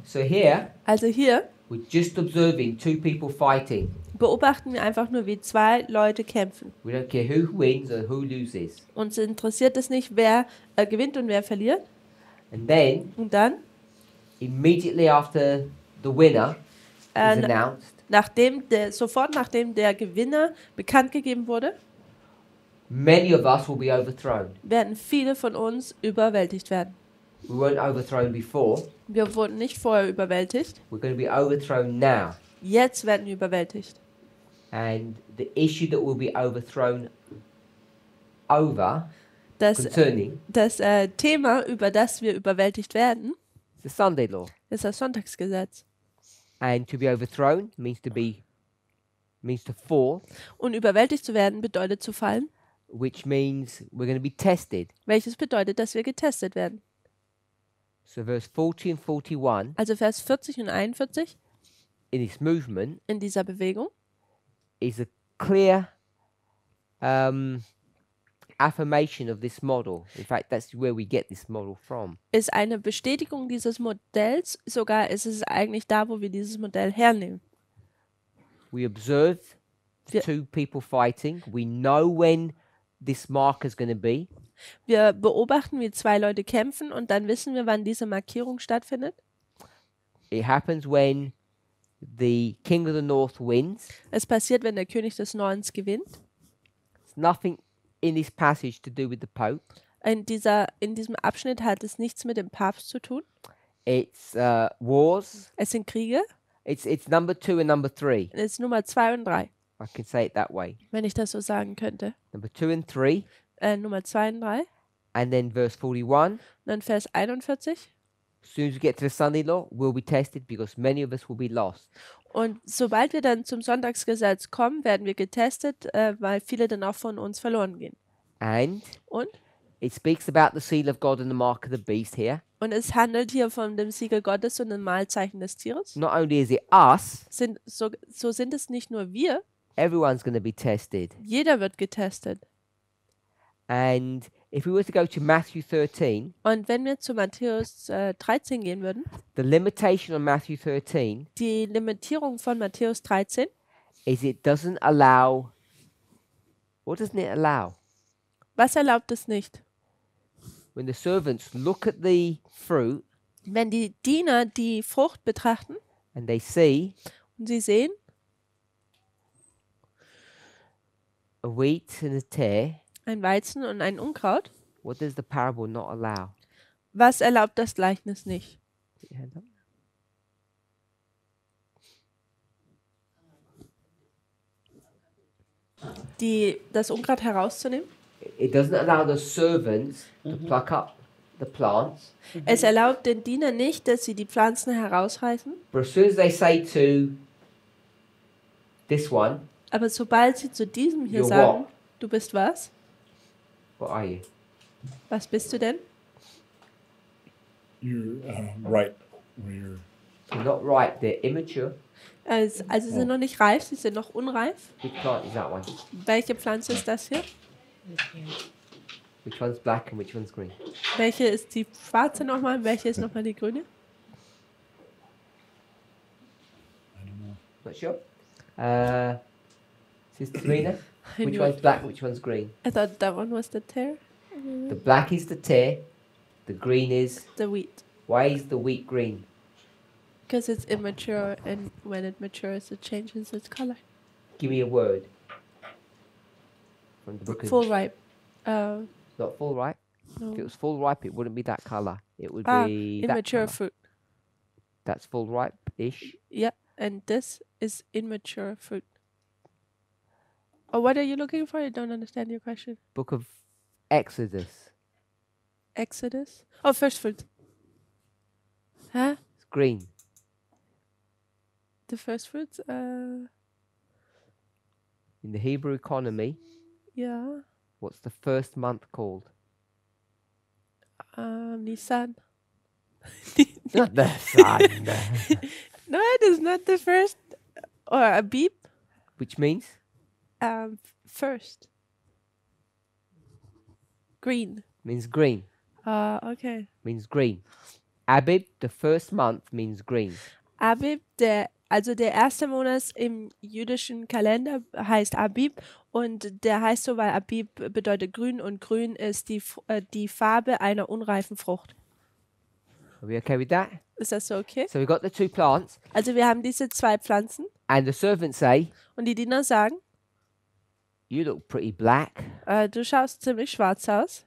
So here, Also hier we're just observing two people fighting. beobachten wir einfach nur, wie zwei Leute kämpfen. We don't care who wins or who loses. Uns interessiert es nicht, wer gewinnt und wer verliert. And then, Und dann, immediately after the winner is äh, announced, sofort nachdem der Gewinner bekannt gegeben wurde, many of us will be overthrown. werden viele von uns überwältigt werden. We weren't overthrown before. Wir wurden nicht vorher überwältigt, We're going to be overthrown now. jetzt werden wir überwältigt. And the issue that will be overthrown over Das concerning Thema, über das wir überwältigt werden, the Sunday law. ist das Sonntagsgesetz. And to be overthrown means to fall, Und überwältigt zu werden bedeutet zu fallen, which means we're going to be tested. welches bedeutet, dass wir getestet werden. So verse 40 and 41 Also Vers 40 und 41 in this movement in dieser Bewegung is a clear affirmation of this model. In fact, that's where we get this model from. ist eine Bestätigung dieses Modells, sogar ist es eigentlich da, wo wir dieses Modell hernehmen. We observe Wir- two people fighting. We know when this marker is going to be. Wir beobachten, wie zwei Leute kämpfen und dann wissen wir, wann diese Markierung stattfindet. It happens when the King of the North wins. Es passiert, wenn der König des Nordens gewinnt. It's nothing in this passage to do with the Pope. In diesem Abschnitt hat es nichts mit dem Papst zu tun. It's wars. Es sind Kriege. It's number 2 and number 3. Es ist Nummer 2 und 3, I can say it that way. wenn ich das so sagen könnte. Number 2 and 3. Nummer 2 und 3. And then verse 41. Und dann Vers 41. As soon as we get to the Sunday law, we'll be tested because many of us will be lost. Und sobald wir dann zum Sonntagsgesetz kommen, werden wir getestet, weil viele dann auch von uns verloren gehen. And Und it speaks about the seal of God and the mark of the beast here. es handelt hier von dem Siegel Gottes und dem Mahlzeichen des Tieres. Not only is it us, So sind es nicht nur wir, everyone's going to be tested. jeder wird getestet. And if we were to go to Matthew 13, Und wenn wir zu Matthäus 13 gehen würden, the limitation on Matthew 13 die Limitierung von Matthäus 13 is it doesn't allow. What doesn't it allow? Was erlaubt es nicht? When the servants look at the fruit Wenn die Diener die Frucht betrachten and they see und sie sehen a wheat and a tare, ein Weizen und ein Unkraut, what does the parable not allow? was erlaubt das Gleichnis nicht? Put your hand up. Das Unkraut herauszunehmen? It doesn't allow the servants to pluck up the plants, Es erlaubt den Dienern nicht, dass sie die Pflanzen herausreißen, but as soon as they say to this one, aber sobald sie zu diesem hier You're sagen, what? du bist was? what are you? Was bist du denn? You're right where you're. They're not ripe, they're immature. Also sie sind noch nicht reif, sie sind noch unreif. Which plant is that one? Welche Pflanze ist das hier? Which one's black and which one's green? Welche ist die schwarze nochmal und welche ist nochmal die grüne? Not sure. Sister Serena, I which knew one's it. black and which one's green? I thought that one was the tear. The black is the tear. The green is. The wheat. Why is the wheat green? Because it's immature, and when it matures, it changes its color. Give me a word. From the book of. Full ripe. It's not full ripe. No. If it was full ripe, it wouldn't be that color. It would Ah, be that immature colour. fruit. That's full ripe-ish. Yeah, and this is immature fruit. Oh, what are you looking for? I don't understand your question. Book of Exodus. Exodus? Oh, first fruit. Huh? It's green. The first fruits? In the Hebrew economy, Yeah. what's the first month called? Nisan. Not the sun. No, it is not the first. Or Abib. Which means? First. Green. Means green. Okay. Means green. Abib, the first month, means green. Abib, also der erste Monat im jüdischen Kalender heißt Abib und der heißt so, weil Abib bedeutet grün und grün ist die Farbe einer unreifen Frucht. Are we okay with that? Ist das so okay? So we've got the two plants, Also wir haben diese zwei Pflanzen and the servants say, und die Diener sagen, you look pretty black. du schaust ziemlich schwarz aus.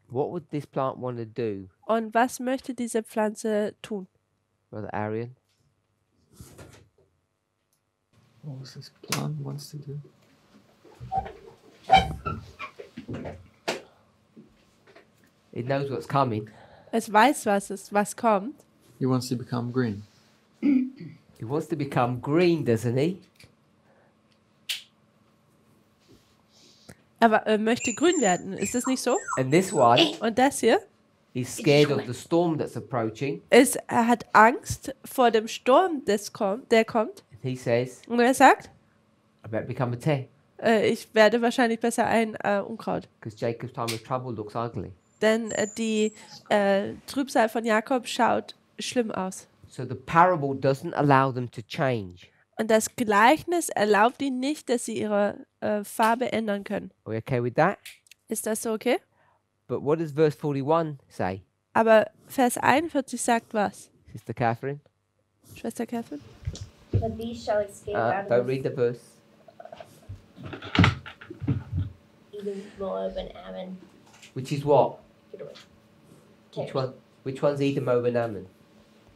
What would this plant want to do, Und was möchte diese Pflanze tun? Brother Arian? What was this plant wants to do? It knows what's coming. Es weiß, was kommt. He wants to become green. He wants to become green, doesn't he? Aber er möchte grün werden. Ist das nicht so? And this one, Und das hier he's scared of the storm that's approaching. er hat Angst vor dem Sturm, der kommt. And he says, Und er sagt, I better become a tear, ich werde wahrscheinlich besser ein Unkraut. because Jacob's time of trouble looks ugly. Denn die Trübsal von Jakob schaut schlimm aus. So the parable doesn't allow them to change. Und das Gleichnis erlaubt ihnen nicht, dass sie ihre Farbe ändern können. Are we okay with that? Ist das so okay? But what does verse 41 say, Aber Vers 41 sagt was? Sister Catherine? Schwester Catherine? But these shall escape out Don't of read the verse. Edom, Moab, and Ammon. Which is what? Get away. Which Tares. one? Which one's Edom, Moab, and Ammon?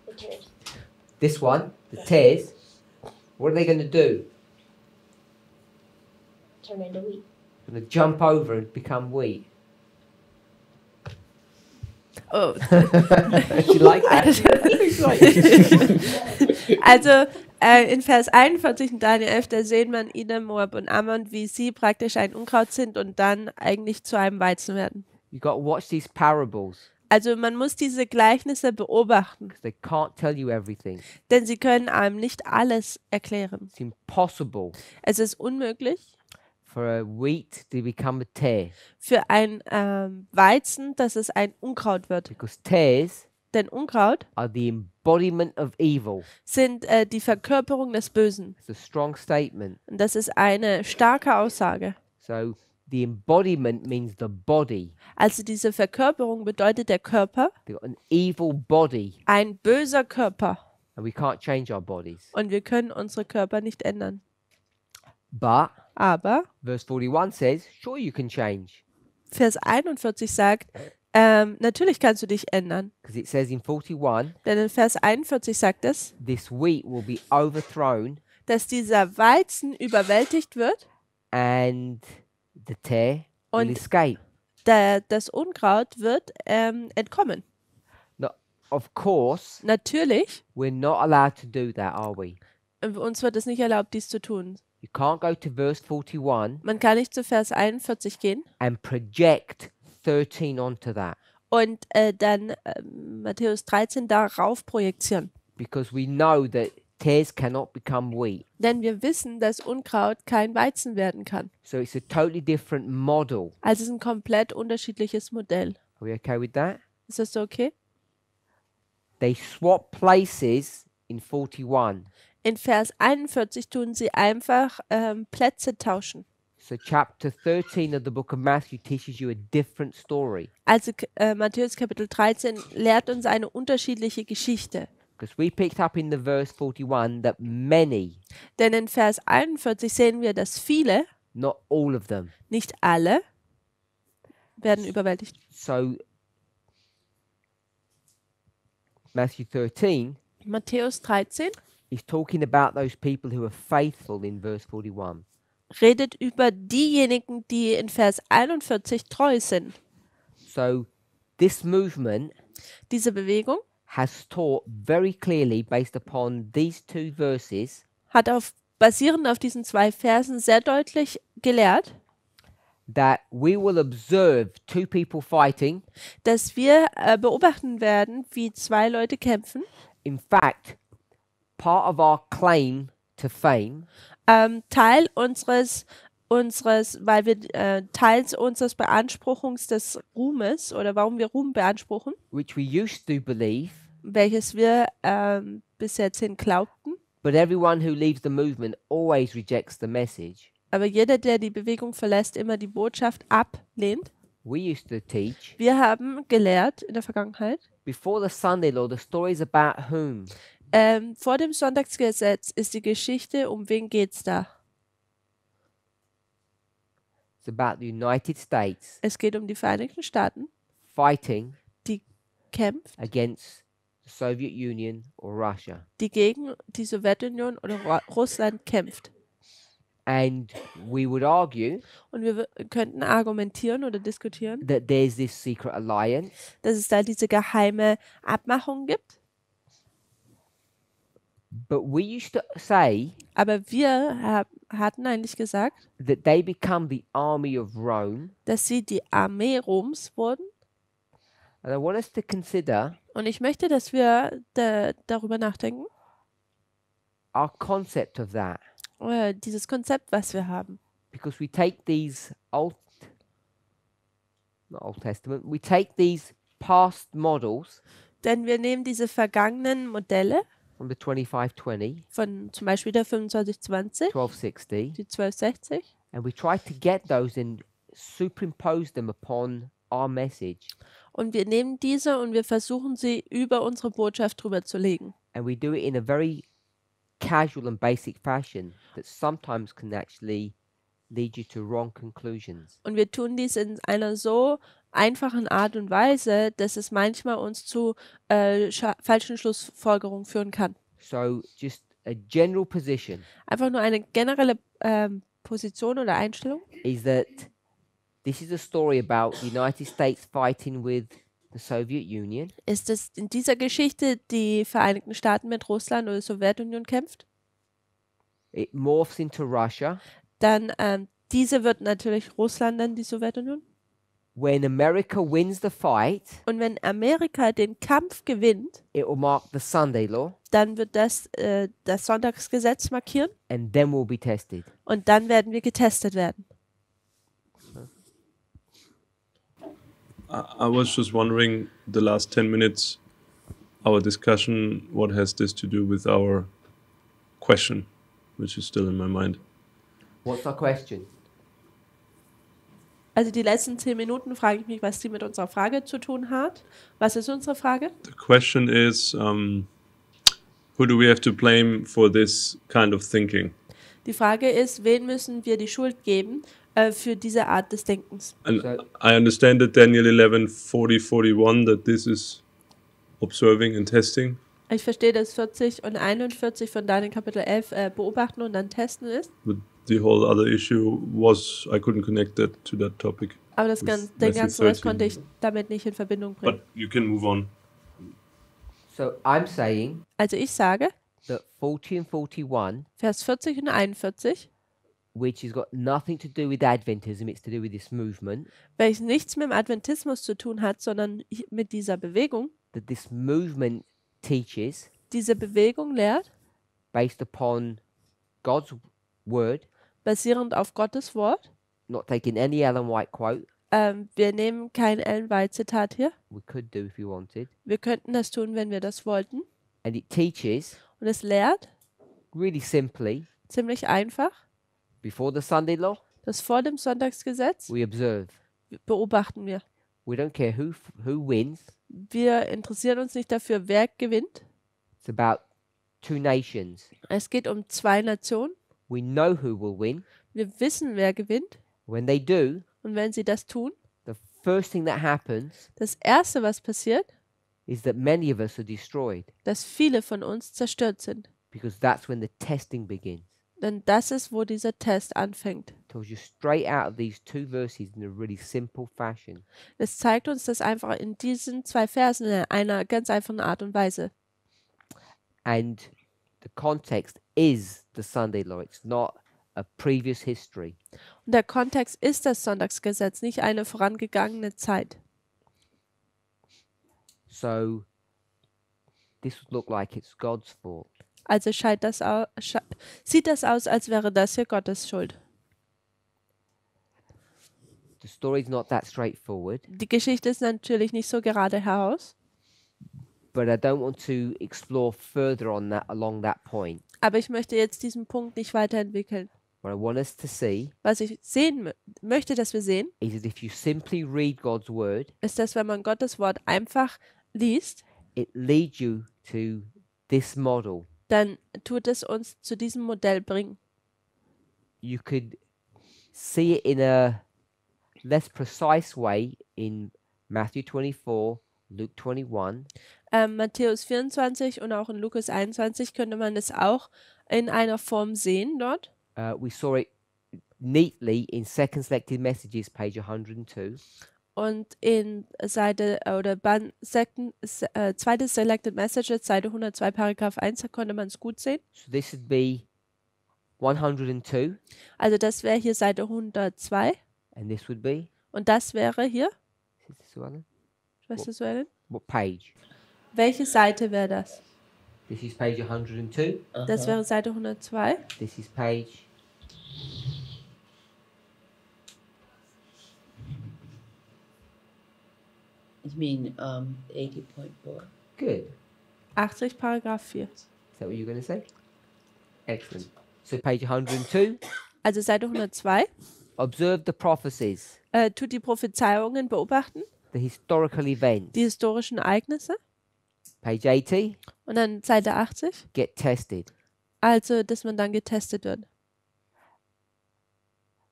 The tares. This one, the tares. What are they going to do? Turn into wheat. Going to jump over and become wheat. Oh. Do you like that? Also in Vers 41 in Daniel 11, da sehen man Edom, Moab und Ammon, wie sie praktisch ein Unkraut sind und dann eigentlich zu einem Weizen werden. You've got to watch these parables, Also man muss diese Gleichnisse beobachten, because they can't tell you everything. denn sie können einem nicht alles erklären. It's impossible Es ist unmöglich for a wheat to become a tear, für ein Weizen, dass es ein Unkraut wird. because tares Denn Unkraut are the embodiment of evil. sind die Verkörperung des Bösen. It's a strong statement. Und das ist eine starke Aussage. So the embodiment means the body. Also diese Verkörperung bedeutet der Körper, They've got an evil body, ein böser Körper. and we can't change our bodies. Und wir können unsere Körper nicht ändern. But Aber verse 41 says, sure you can change. Vers 41 sagt, natürlich kannst du dich ändern. Because it says in 41, Denn in Vers 41 sagt es, this wheat will be overthrown dass dieser Weizen überwältigt wird, and the tear will Und- escape. das Unkraut wird entkommen. Now, of course, Natürlich, we're not allowed to do that, are we? uns wird es nicht erlaubt, dies zu tun. You can't go to verse 41 Man kann nicht zu Vers 41 gehen and project 13 onto that, und dann Matthäus 13 darauf projizieren. because we know that tares cannot become wheat. Denn wir wissen, dass Unkraut kein Weizen werden kann. So it's a totally different model. Also es ist ein komplett unterschiedliches Modell. Are we okay with that? Ist das so okay? They swap places in 41. In Vers 41 tun sie einfach Plätze tauschen. So chapter 13 of the book of Matthew teaches you a different story. Also Matthäus Kapitel 13 lehrt uns eine unterschiedliche Geschichte. Because we picked up in the verse 41 that many, Denn in Vers 41 sehen wir, dass viele, not all of them. nicht alle, werden überwältigt. So Matthew 13 Matthäus 13 is talking about those people who are faithful in verse 41. redet über diejenigen, die in Vers 41 treu sind. So this movement Diese Bewegung has taught very clearly, based upon these two verses, hat basierend auf diesen 2 Versen sehr deutlich gelehrt, that we will observe two people fighting. dass wir beobachten werden, wie 2 Leute kämpfen. In fact, part of our claim to fame Teil unseres, weil wir Teils unseres Beanspruchungs des Ruhmes oder warum wir Ruhm beanspruchen, which we used to believe, welches wir bis jetzt hin glaubten. but everyone who leaves the movement always rejects the message. Aber jeder, der die Bewegung verlässt, immer die Botschaft ablehnt. We used to teach, Wir haben gelehrt in der Vergangenheit, before the Sunday law, the story is about whom? vor dem Sonntagsgesetz ist die Geschichte, um wen geht's da? It's about the United States Es geht um die Vereinigten Staaten, fighting die kämpft, against the Soviet Union or Russia. die gegen die Sowjetunion oder Russland kämpft. And we would argue Und wir könnten argumentieren oder diskutieren, that there's this secret alliance, dass es da diese geheime Abmachung gibt. but we used to say Aber wir hatten eigentlich gesagt, that they become the army of Rome. dass sie die Armee Roms wurden. And I want us to consider Und ich möchte, dass wir darüber nachdenken, our concept of that, dieses Konzept, was wir haben. because we take these not Old Testament, we take these past models Denn wir nehmen diese vergangenen Modelle from the 2520, von zum Beispiel der 2520, 1260, die 1260, and we try to get those and superimpose them upon our message. und wir nehmen diese und wir versuchen sie über unsere Botschaft drüber zu legen. And we do it in a very casual and basic fashion that sometimes can actually lead you to wrong conclusions. Und wir tun dies in einer so einfachen Art und Weise, dass es manchmal uns zu falschen Schlussfolgerungen führen kann. So just a general position Einfach nur eine generelle Position oder Einstellung is that this is a story about the United States fighting with the Soviet Union, ist, dass in dieser Geschichte die Vereinigten Staaten mit Russland oder Sowjetunion kämpft. it morphs into Russia. Dann diese wird natürlich Russland, dann die Sowjetunion. When America wins the fight, Und wenn Amerika den Kampf gewinnt, it will mark the Sunday law, dann wird das Sonntagsgesetz markieren and then we'll be tested. und dann werden wir getestet werden. I was just wondering, the last 10 minutes, our discussion, what has this to do with our question, which is still in my mind? What's our question? Also die letzten 10 Minuten frage ich mich, was die mit unserer Frage zu tun hat. Was ist unsere Frage? The question is, who do we have to blame for this kind of thinking? Die Frage ist, wen müssen wir die Schuld geben für diese Art des Denkens? And So- I understand that Daniel 11:40-41, that this is observing and testing. Ich verstehe, dass 40 und 41 von Daniel Kapitel 11 beobachten und dann testen ist. But the whole other issue was, I couldn't connect that to that topic. Aber den Matthew ganzen Rest 13. konnte ich damit nicht in Verbindung bringen. But you can move on. So I'm saying Also ich sage, that 40 and 41, Vers 40 und 41, which has got nothing to do with Adventism, it's to do with this movement, welches nichts mit dem Adventismus zu tun hat, sondern mit dieser Bewegung. that this movement teaches Diese Bewegung lehrt, based upon God's word, basierend auf Gottes Wort. not taking any Ellen White quote. Wir nehmen kein Ellen White Zitat hier. We could do if we wanted. Wir könnten das tun, wenn wir das wollten. And it teaches, Und es lehrt, really simply, ziemlich einfach, before the Sunday law, dass vor dem Sonntagsgesetz we observe. beobachten wir. We don't care who wins. Wir interessieren uns nicht dafür, wer gewinnt. It's about two nations. Es geht um 2 Nationen. We know who will win. Wir wissen, wer gewinnt. When they do, Und wenn sie das tun, the first thing that happens das Erste, was passiert, is that many of us are destroyed, dass viele von uns zerstört sind. because that's when the testing begins. Denn das ist, wo dieser Test anfängt. Tells you straight out of these two verses in a really simple fashion. Es zeigt uns das einfach in diesen 2 Versen in einer ganz einfachen Art und Weise. And the context is the Sunday law. It's not a previous history. Und der Kontext ist das Sonntagsgesetz, nicht eine vorangegangene Zeit. So this would look like it's God's fault. Also sieht das aus, als wäre das hier Gottes Schuld. The story's not that straightforward, Die Geschichte ist natürlich nicht so gerade heraus, but I don't want to explore further on that along that point. aber ich möchte jetzt diesen Punkt nicht weiterentwickeln. What I want us to see Was ich sehen möchte, dass wir sehen, is that if you simply read God's word, ist, dass wenn man Gottes Wort einfach liest, it leads you to this model. dann tut es uns zu diesem Modell bringen. You could see it in a less precise way in Matthew 24, Luke 21, Matthäus 24 und auch in Lukas 21 könnte man es auch in einer Form sehen dort. we saw it neatly in Second Selected Messages, page 102. Und in zweite Selected Messages, Seite 102, Paragraph 1, da konnte man es gut sehen. So this would be 102, Also das wäre hier Seite 102 and this would be, und das wäre hier, is this one? weißt du so, Ellen? What page? Welche Seite wäre das? This is page 102. Das wäre Seite 102. This is page. You mean 80.4? Good. 80, Paragraph 4. Is that what you're going to say? Excellent. So page 102. Also Seite 102. Observe the prophecies, Tut die Prophezeiungen beobachten, the historical events. die historischen Ereignisse. Page 80. Und dann Seite 80. Get tested. Also, dass man dann getestet wird.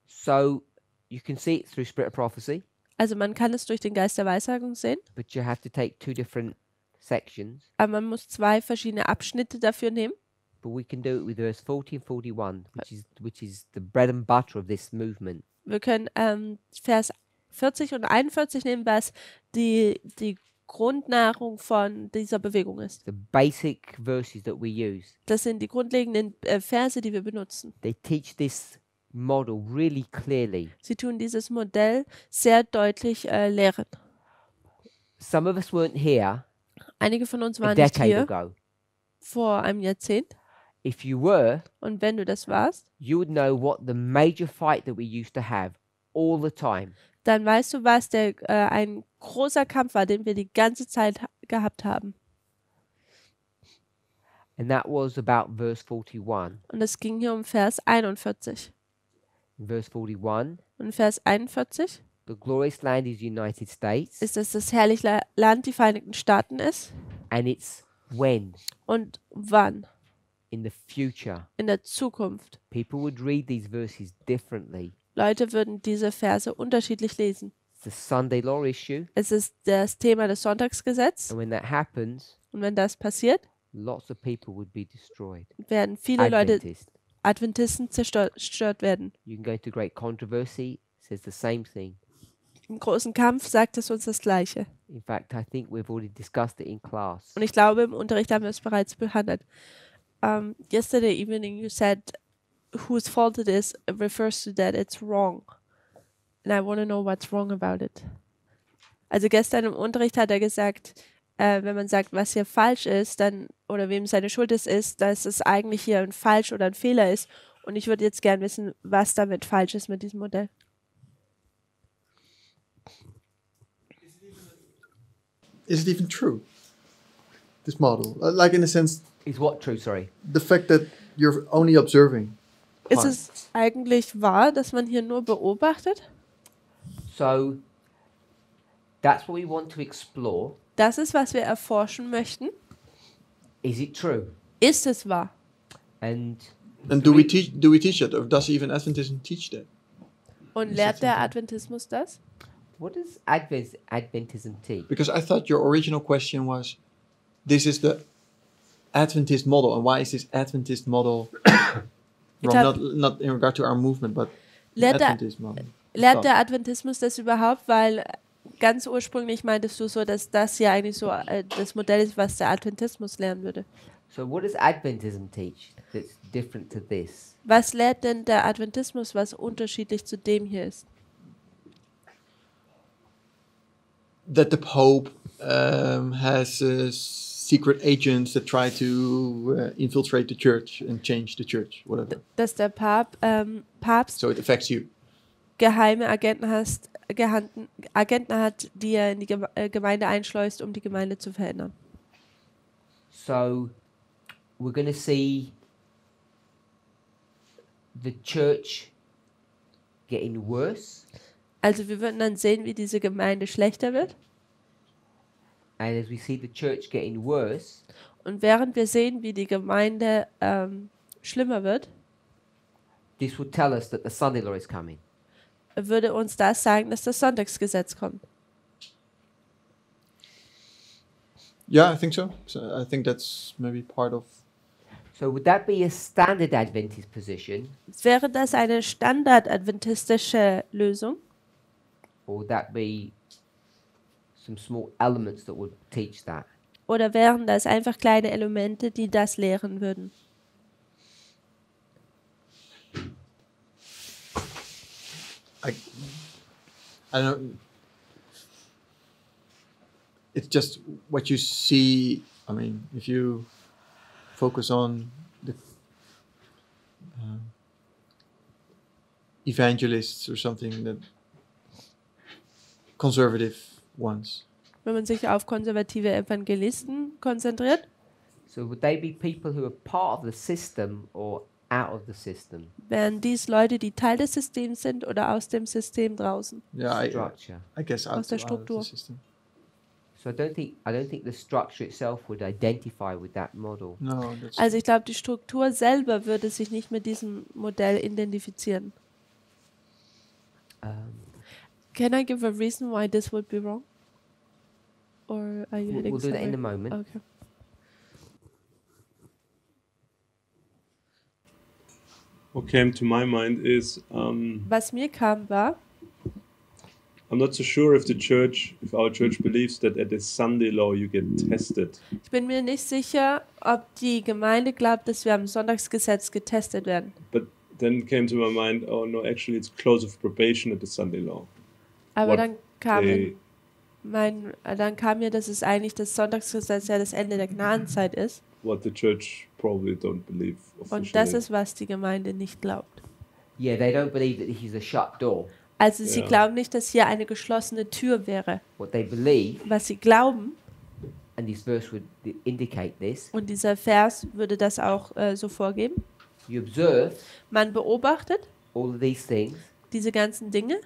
So you can see it through Spirit of Prophecy, Also man kann es durch den Geist der Weissagung sehen, but you have to take two different sections. aber man muss 2 verschiedene Abschnitte dafür nehmen. But we can do it with verse 40 and 41, which is the bread and butter of this movement. Wir können Vers 40 und 41 nehmen, was die Grundnahrung von dieser Bewegung ist. The basic verses that we use. Das sind die grundlegenden Verse, die wir benutzen. They teach this model really clearly. Sie tun dieses Modell sehr deutlich lehren. Some of us weren't here Einige von uns a waren nicht decade hier ago. vor einem Jahrzehnt. If you were, Und wenn du das warst, you would know what the major fight that we used to have all the time. dann weißt du, was ein großer Kampf war, den wir die ganze Zeit gehabt haben. And that was about verse 41. Und es ging hier um Vers 41. In verse 41, Und Vers 41 the glorious land is the United States, ist, dass das herrliche Land die Vereinigten Staaten ist. and it's when, Und wann? in the future. In der Zukunft. People would read these verses differently. Leute würden diese Verse unterschiedlich lesen. It's the Sunday law issue, Es ist das Thema des Sonntagsgesetzes. and when that happens, Und wenn das passiert, lots of people would be destroyed. werden viele Leute, Adventists. Adventisten, zerstört werden. You can go to great controversy, it says the same thing. Im großen Kampf sagt es uns das Gleiche. In fact, I think we've already discussed it in class. Und ich glaube, im Unterricht haben wir es bereits behandelt. Yesterday evening you said whose fault it is refers to that it's wrong. And I want to know what's wrong about it. Also gestern im Unterricht hat er gesagt, wenn man sagt, was hier falsch ist, dann oder wem seine Schuld ist, dass es eigentlich hier ein Falsch oder ein Fehler ist. Und ich würde jetzt gern wissen, was damit falsch ist mit diesem Modell. Is it even true? This model, like in a sense, Is what true? Sorry. the fact that you're only observing. Ist es eigentlich wahr, dass man hier nur beobachtet? So that's what we want to explore. Das ist, was wir erforschen möchten. Is it true? Ist es wahr? And And do we teach that, or does even Adventism teach that? Und lehrt der Adventismus das? what does Adventism teach? Because I thought your original question was, this is the Adventist model, and why is this Adventist model wrong? Not in regard to our movement, but Lehrt der, Adventist model. lehrt der Adventismus das überhaupt? Weil ganz ursprünglich meintest du so, dass das hier eigentlich so das Modell ist, was der Adventismus lernen würde. So what does Adventism teach that's different to this? Was lehrt denn der Adventismus, was unterschiedlich zu dem hier ist? That the Pope has secret agents that try to infiltrate the church and change the church, whatever. Dass der Papst So it affects you. geheime Agenten hat, die er in die Gemeinde einschleust, um die Gemeinde zu verändern. So we're going to see the church getting worse, Also wir würden dann sehen, wie diese Gemeinde schlechter wird. and as we see the church getting worse, Und während wir sehen, wie die Gemeinde schlimmer wird, this will tell us that the Sunday law is coming. würde uns das sagen, dass das Sonntagsgesetz kommt. Yeah, I think so. So I think that's maybe part of. So would that be a standard Adventist position, Wäre das eine standard-adventistische Lösung? or would that be some small elements that would teach that? Oder wären das einfach kleine Elemente, die das lehren würden? I don't know. It's just what you see. I mean, if you focus on the evangelists or something, that conservative ones. Wenn man sich auf konservative Evangelisten konzentriert, So would they be people who are part of the system or out of the system? wären dies Leute, die Teil des Systems sind oder aus dem System draußen. Yeah, Structure. I guess out, Aus der out of Struktur. the system. So I don't think the structure itself would identify with that model. No, that's Also ich glaube, die Struktur selber würde sich nicht mit diesem Modell identifizieren. Can I give a reason why this would be wrong? Or are you heading We'll do that in a somewhere? moment. Okay. What came to my mind is Was mir kam war, I'm not so sure if our church believes that at the Sunday law you get tested. ich bin mir nicht sicher, ob die Gemeinde glaubt, dass wir am Sonntagsgesetz getestet werden. But then came to my mind, oh no, actually it's close of probation at the Sunday law. Aber What dann kam, they- dann kam mir, dass es eigentlich das Sonntagsgesetz ja das Ende der Gnadenzeit ist. What the church probably don't believe officially. Und das ist, was die Gemeinde nicht glaubt. Yeah, they don't believe that this is a shut door. Also sie Ja. glauben nicht, dass hier eine geschlossene Tür wäre. What they believe, Was sie glauben, and this verse would indicate this, und dieser Vers würde das auch so vorgeben, you observe man beobachtet all of these things, diese ganzen Dinge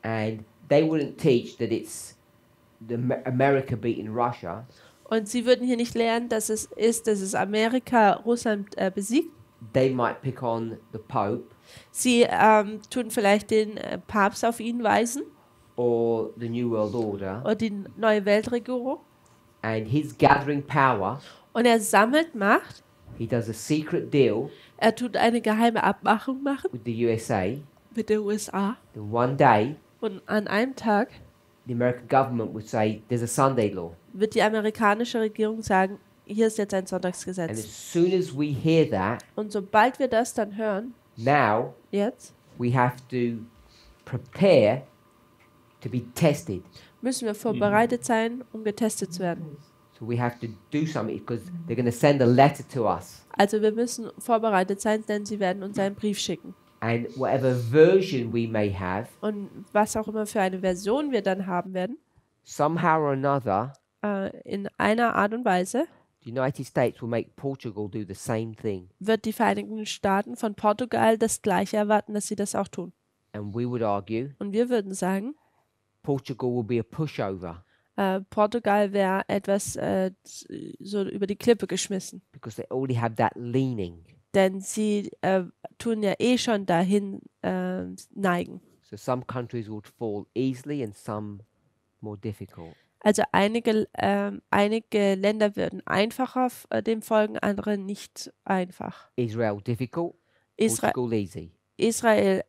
and they wouldn't teach that it's America beating Russia. und sie würden hier nicht lernen, dass es Amerika Russland besiegt. They might pick on the Pope Sie tun vielleicht den Papst auf ihn weisen or the New World Order oder die neue Weltregierung. and he's gathering power. Und er sammelt Macht. He does a secret deal Er tut eine geheime Abmachung machen with the USA. mit den USA. Then one day, Und an einem Tag the American government would say there's a Sunday law. wird die amerikanische Regierung sagen, hier ist jetzt ein And Sonntagsgesetz. as soon as we hear that, Und sobald wir das dann hören, now jetzt, we have to prepare to be tested. müssen wir vorbereitet sein, um getestet zu werden. So we have to do something because they're going to send a letter to us. Also wir müssen vorbereitet sein, denn sie werden uns einen Brief schicken. And whatever version we may have, Und was auch immer für eine Version wir dann haben werden, somehow or another, in einer Art und Weise, the United States will make Portugal do the same thing. wird die Vereinigten Staaten von Portugal das Gleiche erwarten, dass sie das auch tun. And we would argue Und wir würden sagen, Portugal will be a pushover Portugal wäre etwas so über die Klippe geschmissen. because they already have that leaning. Denn sie tun ja eh schon dahin neigen. So some countries would fall easily and some more difficult. Also einige Länder würden einfacher dem folgen, andere nicht einfach. Israel difficult, Portugal easy. Israel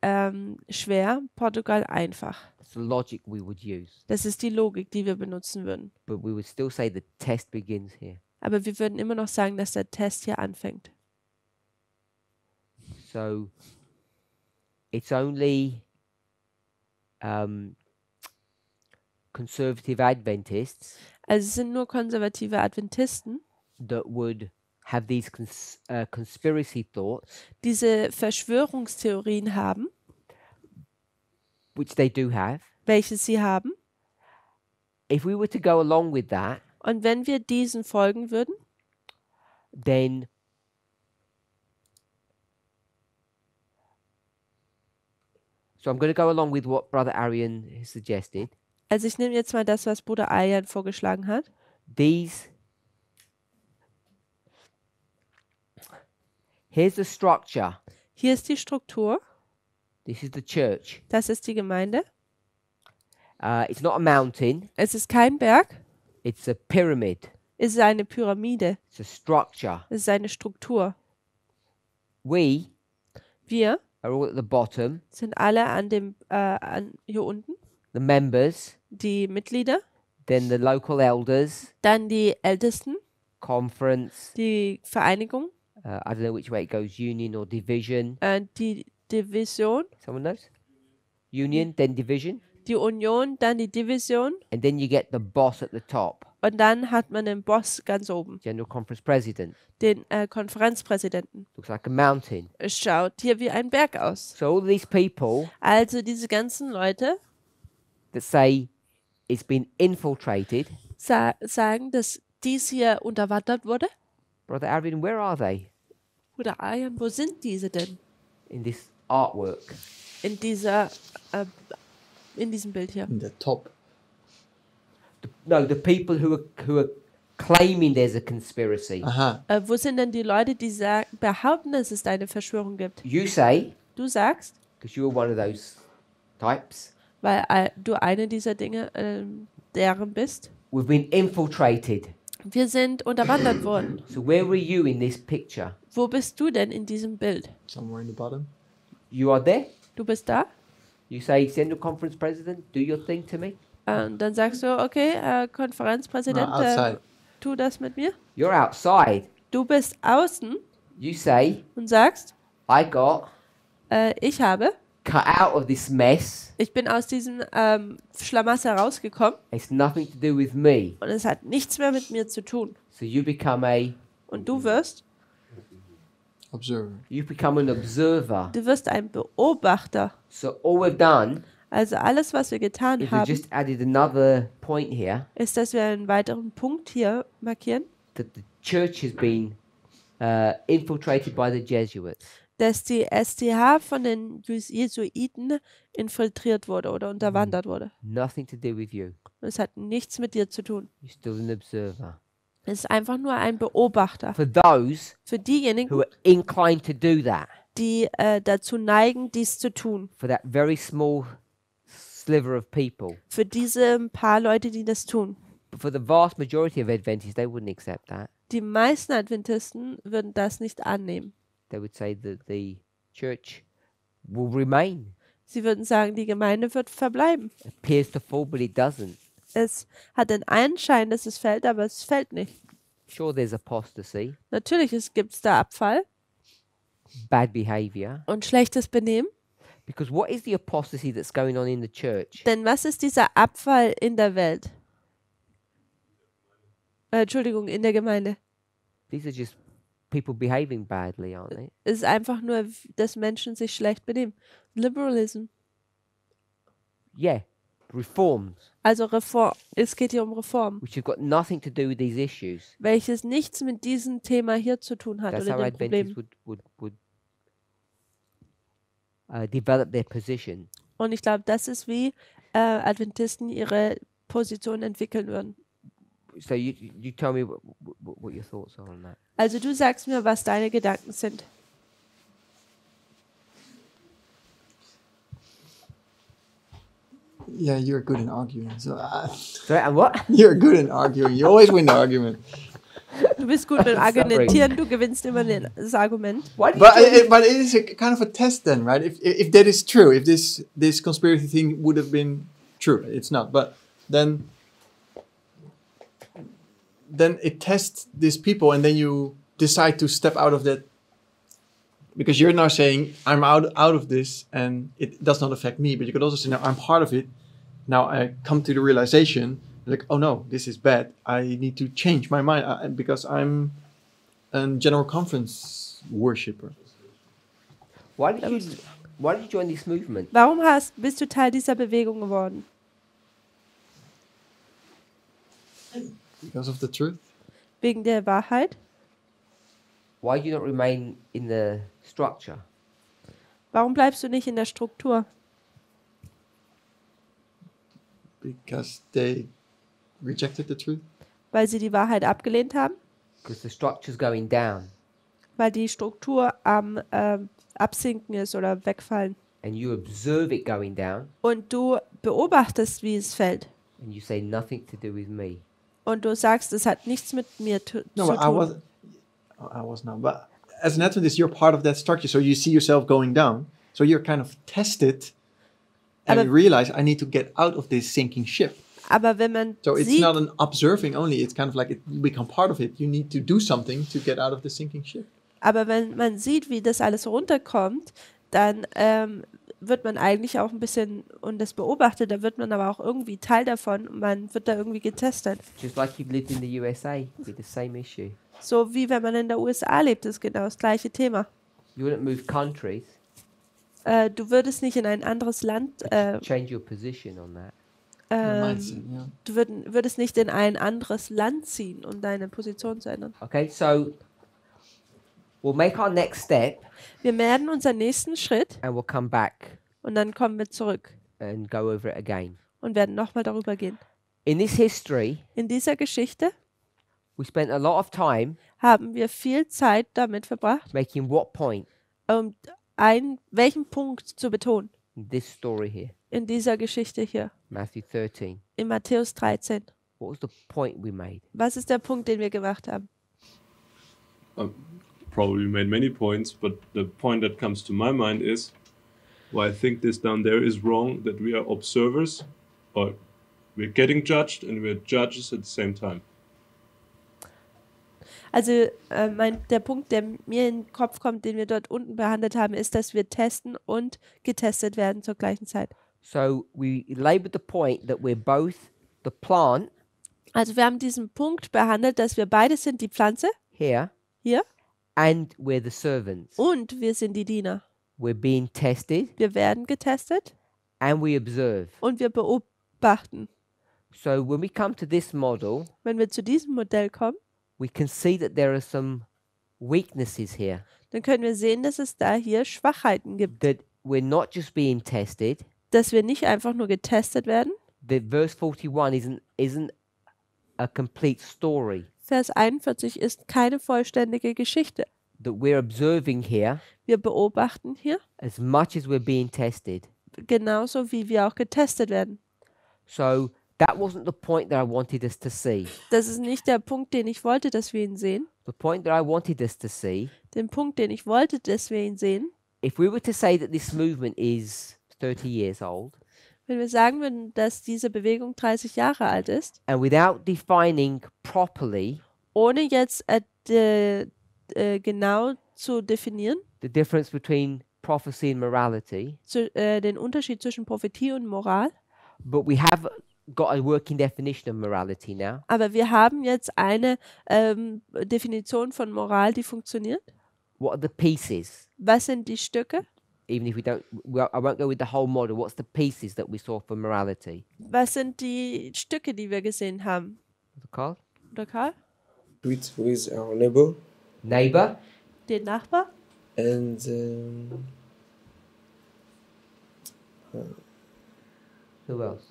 schwer, Portugal einfach. That's the logic we would use. Das ist die Logik, die wir benutzen würden. But we would still say the test begins here. Aber wir würden immer noch sagen, dass der Test hier anfängt. So it's only conservative Adventists Also es sind nur konservative Adventisten, that would have these conspiracy thoughts, diese Verschwörungstheorien haben, which they do have. welche sie haben. If we were to go along with that, Und wenn wir diesen folgen würden, then so I'm going to go along with what Brother Arian has suggested. also ich nehme jetzt mal das, was Bruder Ayan vorgeschlagen hat. Here's the structure. Hier ist die Struktur, This is the church. das ist die Gemeinde. It's not a mountain. Es ist kein Berg, It's a pyramid. es ist eine Pyramide, It's a structure. es ist eine Struktur. We Wir are all at the bottom. sind alle hier unten, The members, die Mitglieder, then the local elders, dann die Ältesten, conference. die Vereinigung, I don't know which way it goes, union or division. die Division, Someone knows? Union, then division. die Union, dann die Division And then you get the boss at the top, und dann hat man den Boss ganz oben, General Conference President. den Konferenzpräsidenten. Looks like a mountain. Es schaut hier wie ein Berg aus. So all these people Also diese ganzen Leute that say it's been infiltrated, sagen, dass dies hier unterwandert wurde. Brother Arvin, where are they Bruder Ayan, wo sind diese denn in this artwork? in diesem Bild hier? In the top. No, the people who are claiming there's a conspiracy. Aha. Wo sind denn die Leute, die behaupten, dass es eine Verschwörung gibt? You say, Du sagst, because you're one of those types, weil du eine dieser Dinge deren bist. we've been infiltrated. Wir sind unterwandert worden. So where were you in this picture? Wo bist du denn in diesem Bild? Somewhere in the bottom. You are there? Du bist da? You say, General Conference President, do your thing to me? Dann sagst du, okay, Konferenzpräsident, No, outside. tu das mit mir. You're outside. Du bist außen You say, und sagst, I got ich habe, cut out of this mess. ich bin aus diesem Schlamassel rausgekommen It's nothing to do with me. und es hat nichts mehr mit mir zu tun. So you become Und du wirst Observer. an observer. Du wirst ein Beobachter. So all we've done Also alles, was wir getan is we haben, just added another point here ist, dass wir einen weiteren Punkt hier markieren, that the church has been infiltrated by the Jesuits. dass die STH von den Jesuiten infiltriert wurde oder unterwandert wurde. Nothing to do with you. Und es hat nichts mit dir zu tun. You're still an observer. Es ist einfach nur ein Beobachter. For those Für diejenigen, who are inclined to do that, die dazu neigen, dies zu tun. for that very small sliver of people. Für diese paar Leute, die das tun. But for the vast majority of Adventists, they wouldn't accept that. Die meisten Adventisten würden das nicht annehmen. They would say that the church will remain. Sie würden sagen, die Gemeinde wird verbleiben. It appears to fall, but it doesn't. Es hat den Anschein, dass es fällt, aber es fällt nicht. Sure, there's apostasy, Natürlich gibt es da Abfall bad behavior, und schlechtes Benehmen, Because what is the apostasy that's going on in the church? Denn was ist dieser Abfall in der Welt? Entschuldigung, in der Gemeinde. These are just people behaving badly, aren't they? Es ist einfach nur, dass Menschen sich schlecht benehmen. Liberalism. Yeah, reforms, Also Reform. Es geht hier um Reform, which have got nothing to do with these issues. welches nichts mit diesem Thema hier zu tun hat That's oder how dem Problem. Adventists would develop their position. Und ich glaube, das ist wie Adventisten ihre Position entwickeln würden. So you tell me what your thoughts are on that. Also du sagst mir, was deine Gedanken sind. Yeah, you're good in arguing. So Sorry, and what? you're good in arguing. You always win the argument. Du bist gut mit Argumentieren, du gewinnst immer das Argument. Why do you But join it, but it is a kind of a test then, right? If that is true, if this conspiracy thing would have been true, it's not. But then it tests these people, and then you decide to step out of that because you're now saying I'm out of this, and it does not affect me. But you could also say, no, I'm part of it. Now I come to the realization, like, oh no, this is bad. I need to change my mind because I'm a general conference worshipper. Why did you join this movement? Warum bist du Teil dieser Bewegung geworden? Because of the truth. Wegen der Wahrheit? Why do you not remain in the structure? Warum bleibst du nicht in der Struktur? Because they rejected the truth. Weil sie die Wahrheit abgelehnt haben? Because the structure's going down, Weil die Struktur am Absinken ist oder wegfallen. and you observe it going down, Und du beobachtest, wie es fällt. and you say nothing to do with me. Und du sagst, es hat nichts mit mir zu No, tun. I was not. But as an Adventist, you're part of that structure, so you see yourself going down. So you're kind of tested, and Aber- realize I need to get out of this sinking ship. Aber wenn man So it's sieht, not an observing only. It's kind of like you become part of it. You need to do something to get out of the sinking ship. aber wenn man sieht, wie das alles runterkommt, dann wird man eigentlich auch ein bisschen, und das beobachtet, da wird man aber auch irgendwie Teil davon und man wird da irgendwie getestet. Just like you've lived in the USA with the same issue. So wie wenn man in der USA lebt, ist genau das gleiche Thema. You wouldn't move countries, Du würdest nicht in ein anderes Land, change your position on that. Mindset, yeah. du würdest nicht in ein anderes Land ziehen, um deine Position zu ändern. Okay, so we'll make our next step, Wir werden unseren nächsten Schritt and we'll come back und dann kommen wir zurück and go over it again. und werden nochmal darüber gehen. In this history, In dieser Geschichte we spent a lot of time haben wir viel Zeit damit verbracht, making what point um welchen Punkt zu betonen. in this story here, In dieser Geschichte hier, Matthew 13. in Matthäus 13. What was the point we made? Was ist der Punkt, den wir gemacht haben? Probably made many points, but the point that comes to my mind is why I think this down there is wrong, that we are observers, or we're getting judged and we're judges at the same time. Also der Punkt, der mir in den Kopf kommt, den wir dort unten behandelt haben, ist, dass wir testen und getestet werden zur gleichen Zeit. So we labored the point that we're both the plant Also wir haben diesen Punkt behandelt, dass wir beide sind die Pflanze here hier and we're the servants. und wir sind die Diener. We're being tested Wir werden getestet and we observe. und wir beobachten. So when we come to this model, Wenn wir zu diesem Modell kommen, we can see that there are some weaknesses here, dann können wir sehen, dass es da hier Schwachheiten gibt. that we're not just being tested. Dass wir nicht einfach nur getestet werden. The verse 41 isn't a complete story. Vers 41 ist keine vollständige Geschichte. That we're observing here Wir beobachten hier, as much as we're being tested. genauso wie wir auch getestet werden. So that wasn't the point that I wanted us to see. Das ist nicht der Punkt, den ich wollte, dass wir ihn sehen. The point that I wanted us to see, Den Punkt, den ich wollte, dass wir ihn sehen. if we were to say that this movement is 30 years old, Wenn wir sagen würden, dass diese Bewegung 30 Jahre alt ist, and without defining properly ohne jetzt genau zu definieren, the difference between prophecy and morality, den Unterschied zwischen Prophetie und Moral. but we have got a working definition of morality now. Aber wir haben jetzt eine Definition von Moral, die funktioniert. What are the pieces? Was sind die Stücke? Even if we don't, I won't go with the whole model. What's the pieces that we saw for morality? Was sind die Stücke, die wir gesehen haben? Carl? Oder Karl? Treat with our neighbor Neighbor. Den Nachbar? and Who else?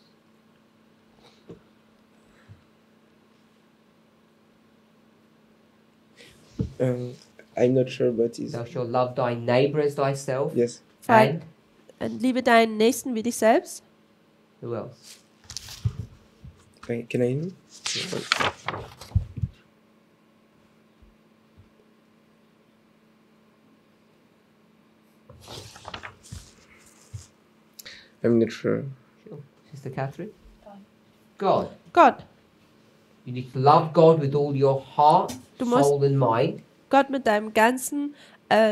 I'm not sure, but it's Thou shalt love thy neighbor as thyself. yes. And Liebe deinen Nächsten wie dich selbst. who else? Can I know? I'm not sure. Sure. Sister Catherine? God. Gott. You need to love God with all your heart, Du musst- soul and mind. Gott mit deinem ganzen,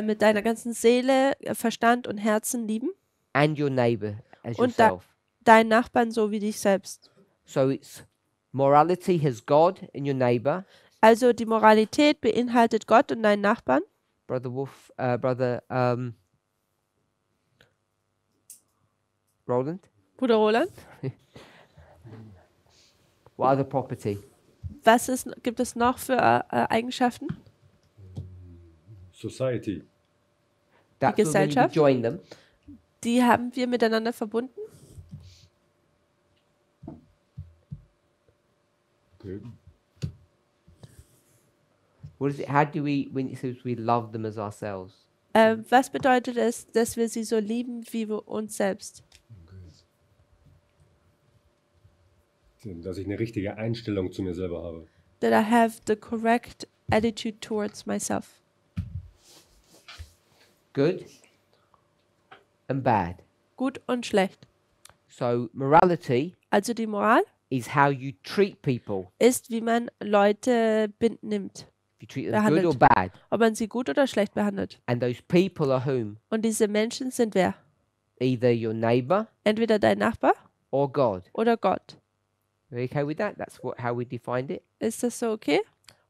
mit deiner ganzen Seele, Verstand und Herzen lieben. And your neighbor as Und yourself. Deinen Nachbarn so wie dich selbst. So it's morality has God and your neighbor. Also die Moralität beinhaltet Gott und deinen Nachbarn. Brother Wolf, Roland. Bruder Roland. What other property? Gibt es noch für Eigenschaften? Society. That's when you Gesellschaft. join them. Die haben wir miteinander verbunden. Okay. What is it? How do we, when it says we love them as ourselves? Was bedeutet es, dass wir sie so lieben wie wir uns selbst? Dass ich eine richtige Einstellung zu mir selber habe. That I have the correct attitude towards myself. Good and bad. Gut und schlecht. So morality Also die Moral is how you treat people. ist, wie man Leute nimmt. If you treat them good or Behandelt. bad. Ob man sie gut oder schlecht behandelt. And those people are whom? Und diese Menschen sind wer? Either your neighbor Entweder dein Nachbar or God. oder Gott. Are you okay with that? That's how we defined it. Ist das so okay?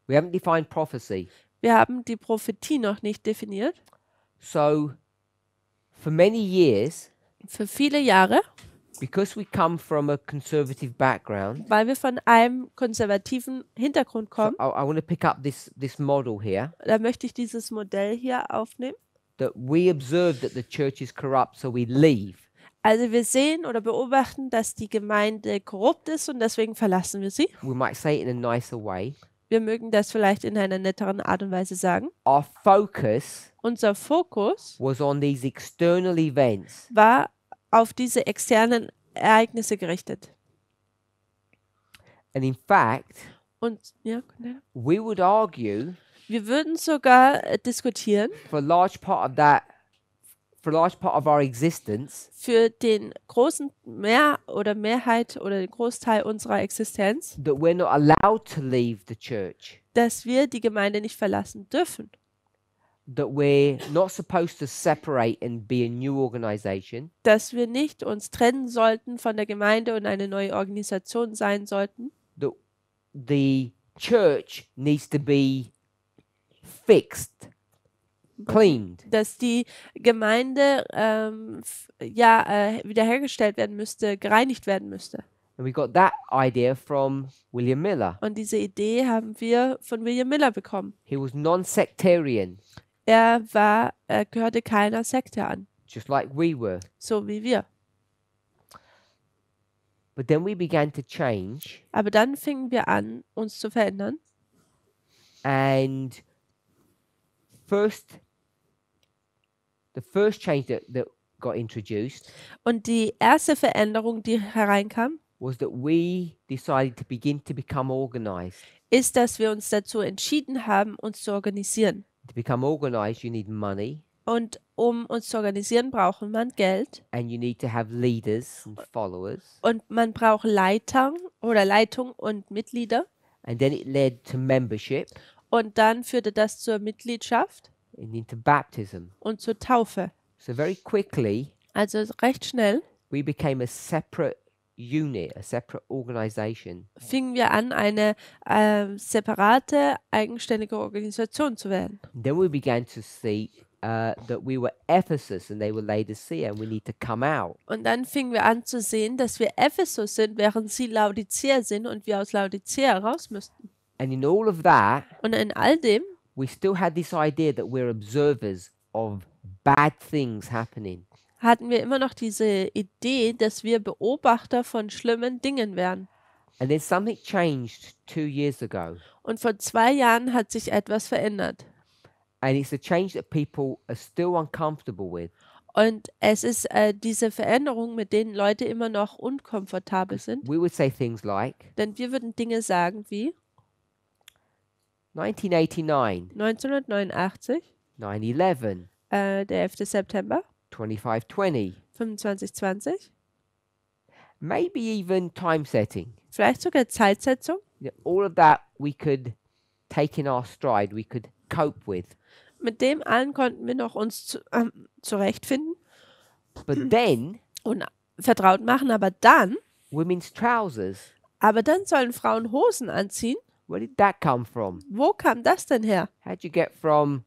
We haven't defined prophecy. Wir haben die Prophetie noch nicht definiert. So for many years, Für viele Jahre, because we come from a conservative background, weil wir von einem konservativen Hintergrund so kommen, I want to pick up this model here, da möchte ich dieses Modell hier aufnehmen. that we observe that the church is corrupt, so we leave. Also wir sehen oder beobachten, dass die Gemeinde korrupt ist und deswegen verlassen wir sie. We might say it in a nicer way. Wir mögen das vielleicht in einer netteren Art und Weise sagen. Our focus Unser Fokus was on these external events, war auf diese externen Ereignisse gerichtet. and in fact, Und ja, we would argue wir würden sogar diskutieren, for a large part of our existence, für den großen Mehrheit oder den Großteil unserer Existenz, that we're not allowed to leave the church, dass wir die Gemeinde nicht verlassen dürfen. that we're not supposed to separate and be a new organization, Dass wir nicht uns trennen sollten von der Gemeinde und eine neue Organisation sein sollten. that the church needs to be fixed, cleaned, Dass die Gemeinde wiederhergestellt werden müsste, gereinigt werden müsste. and we got that idea from William Miller. Und diese Idee haben wir von William Miller bekommen. He was non-sectarian, Er gehörte keiner Sekte an, just like we were. so wie wir. But then we began to change, Aber dann fingen wir an, uns zu verändern. and the first change that got introduced Und die erste Veränderung, die hereinkam, was that we decided to begin to become organized. ist, dass wir uns dazu entschieden haben, uns zu organisieren. To become organized, you need money, Und um uns zu organisieren, braucht man Geld and you need to have leaders and followers. und man braucht Leitung und Mitglieder. And then it led to membership Und dann führte das zur Mitgliedschaft and into baptism. und zur Taufe. So very quickly, Also recht schnell we became a separate unit, a separate organization. fingen wir an, eine separate, eigenständige Organisation zu werden. Then we began to see that we were Ephesus and they were Laodicea, and we need to come out. Und dann fingen wir an zu sehen, dass wir Ephesus sind, während sie Laodicea sind und wir aus Laodicea raus müssten. And in all of that, Und in all dem we still had this idea that we're observers of bad things happening. hatten wir immer noch diese Idee, dass wir Beobachter von schlimmen Dingen wären. And then something changed 2 years ago. Und vor 2 Jahren hat sich etwas verändert. And it's a change that people are still uncomfortable with. Und es ist diese Veränderung, mit denen Leute immer noch unkomfortabel sind. We would say things like Denn wir würden Dinge sagen wie 1989, 1989, 9/11, der 11. September, 2520, 2520, maybe even time setting. vielleicht sogar Zeitsetzung. All of that we could take in our stride, we could cope with. Mit dem allen konnten wir noch uns zurechtfinden But then, und vertraut machen. Aber dann women's trousers, sollen Frauen Hosen anziehen. where did that come from? Wo kam das denn her? How'd you get from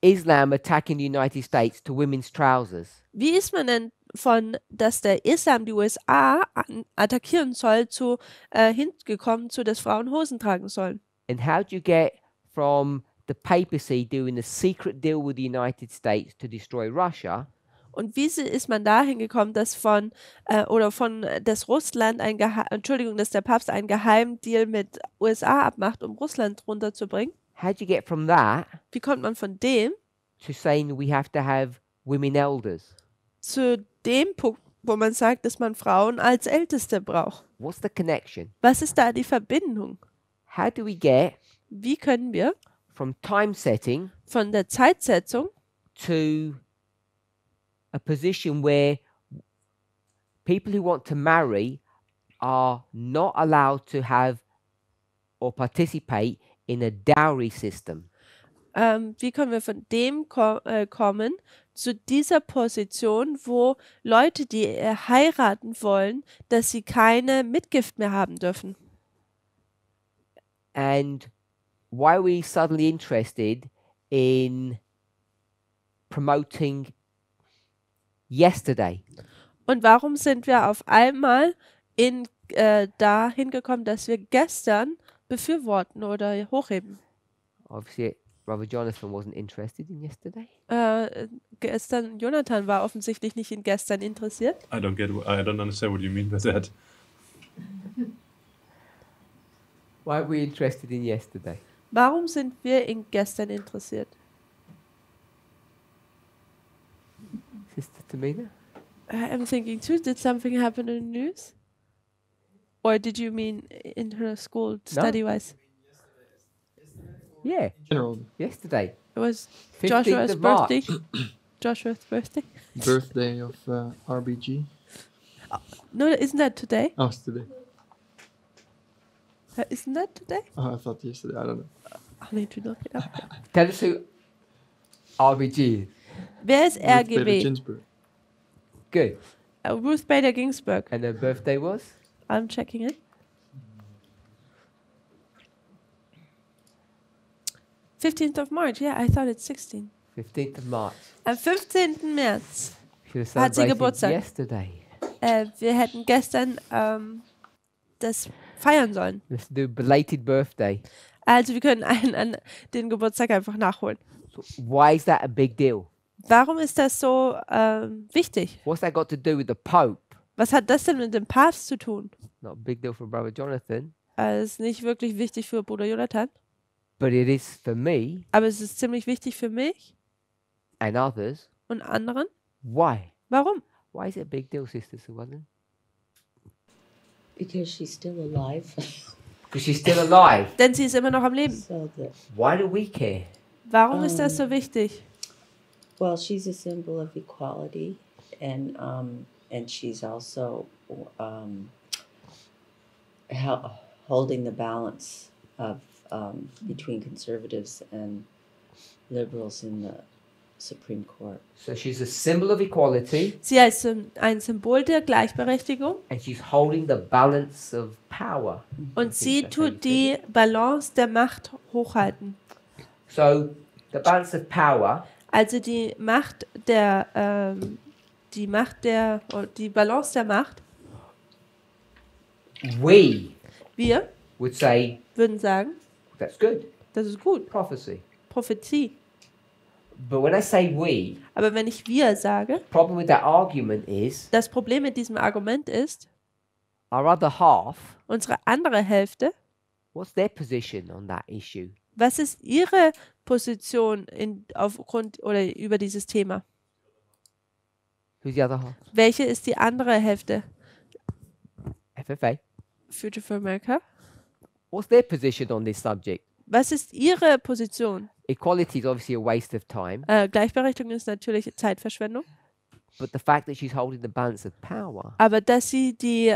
Islam attacking the United States to women's trousers? Wie ist man denn von, dass der Islam die USA attackieren soll, zu hingekommen, zu dass Frauen Hosen tragen sollen? And how'd you get from the papacy doing a secret deal with the United States to destroy Russia Und wie ist man dahin gekommen, dass dass Russland dass der Papst einen Geheimdeal mit USA abmacht, um Russland runterzubringen? how'd you get from that Wie kommt man von dem to saying we have to have women elders? zu dem Punkt, wo man sagt, dass man Frauen als Älteste braucht? What's the connection? Was ist da die Verbindung? How do we get Wie können wir from time setting von der Zeitsetzung to a position where people who want to marry are not allowed to have or participate in a dowry system? Wie können wir von dem kommen zu dieser Position, wo Leute, die heiraten wollen, dass sie keine Mitgift mehr haben dürfen? And why are we suddenly interested in promoting yesterday? Und warum sind wir auf einmal dahin gekommen, dass wir gestern befürworten oder hochheben? Obviously, Brother Jonathan wasn't interested in yesterday. Gestern, Jonathan war offensichtlich nicht in gestern interessiert. I don't understand what you mean by that. Why are we interested in yesterday? Warum sind wir in gestern interessiert? Sister Tamina? I'm thinking too, did something happen in the news? Or did you mean in her school, study-wise? Yeah, General yesterday. It was 15th Joshua's of March. birthday. Joshua's birthday? birthday of RBG. No, isn't that today? Oh, it's today. Isn't that today? Oh, I thought yesterday. I don't know. I need to look it up. Tell us who RBG is. Wer ist Ruth Bader RGB? Ginsburg. Good. Ruth Bader Ginsburg. And her birthday was? I'm checking it. 15th of March. Yeah, I thought it's 16. 15th of March. Am 15. März. Should have Hat sie celebrated Geburtstag. yesterday. Wir hätten gestern das feiern sollen. Let's do belated birthday. Also wir können an den Geburtstag einfach nachholen. So why is that a big deal? Warum ist das so wichtig? What's that got to do with the Pope? Was hat das denn mit dem Papst zu tun? Not a big deal for Brother Jonathan, Ist nicht wirklich wichtig für Bruder Jonathan, but it is for me aber es ist ziemlich wichtig für mich and others. und anderen. Why? Warum? Why is it a big deal, Sister Suwallen? Because she's still alive. Because she's still alive. Denn sie ist immer noch am Leben. So that, Why do we care? Warum ist das so wichtig? well, she's a symbol of equality, and she's also holding the balance of between conservatives and liberals in the Supreme Court. So she's a symbol of equality, Sie ist ein Symbol der Gleichberechtigung and she's holding the balance of power. und sie tut die Balance der Macht hochhalten. So the balance of power Also die Balance der Macht. we Wir would say würden sagen, that's good. das ist gut, Prophecy. Prophezie. But when I say we, Aber wenn ich wir sage, problem with that argument is das Problem mit diesem Argument ist, our other half, unsere andere Hälfte, what's their position on that issue? was ist ihre Position aufgrund oder über dieses Thema? Who's the other half? Welche ist die andere Hälfte? FFA. Future for America. What's their position on this subject? Was ist ihre Position? Equality is obviously a waste of time, Gleichberechtigung ist natürlich Zeitverschwendung, but the fact that she's holding the balance of power, aber dass sie die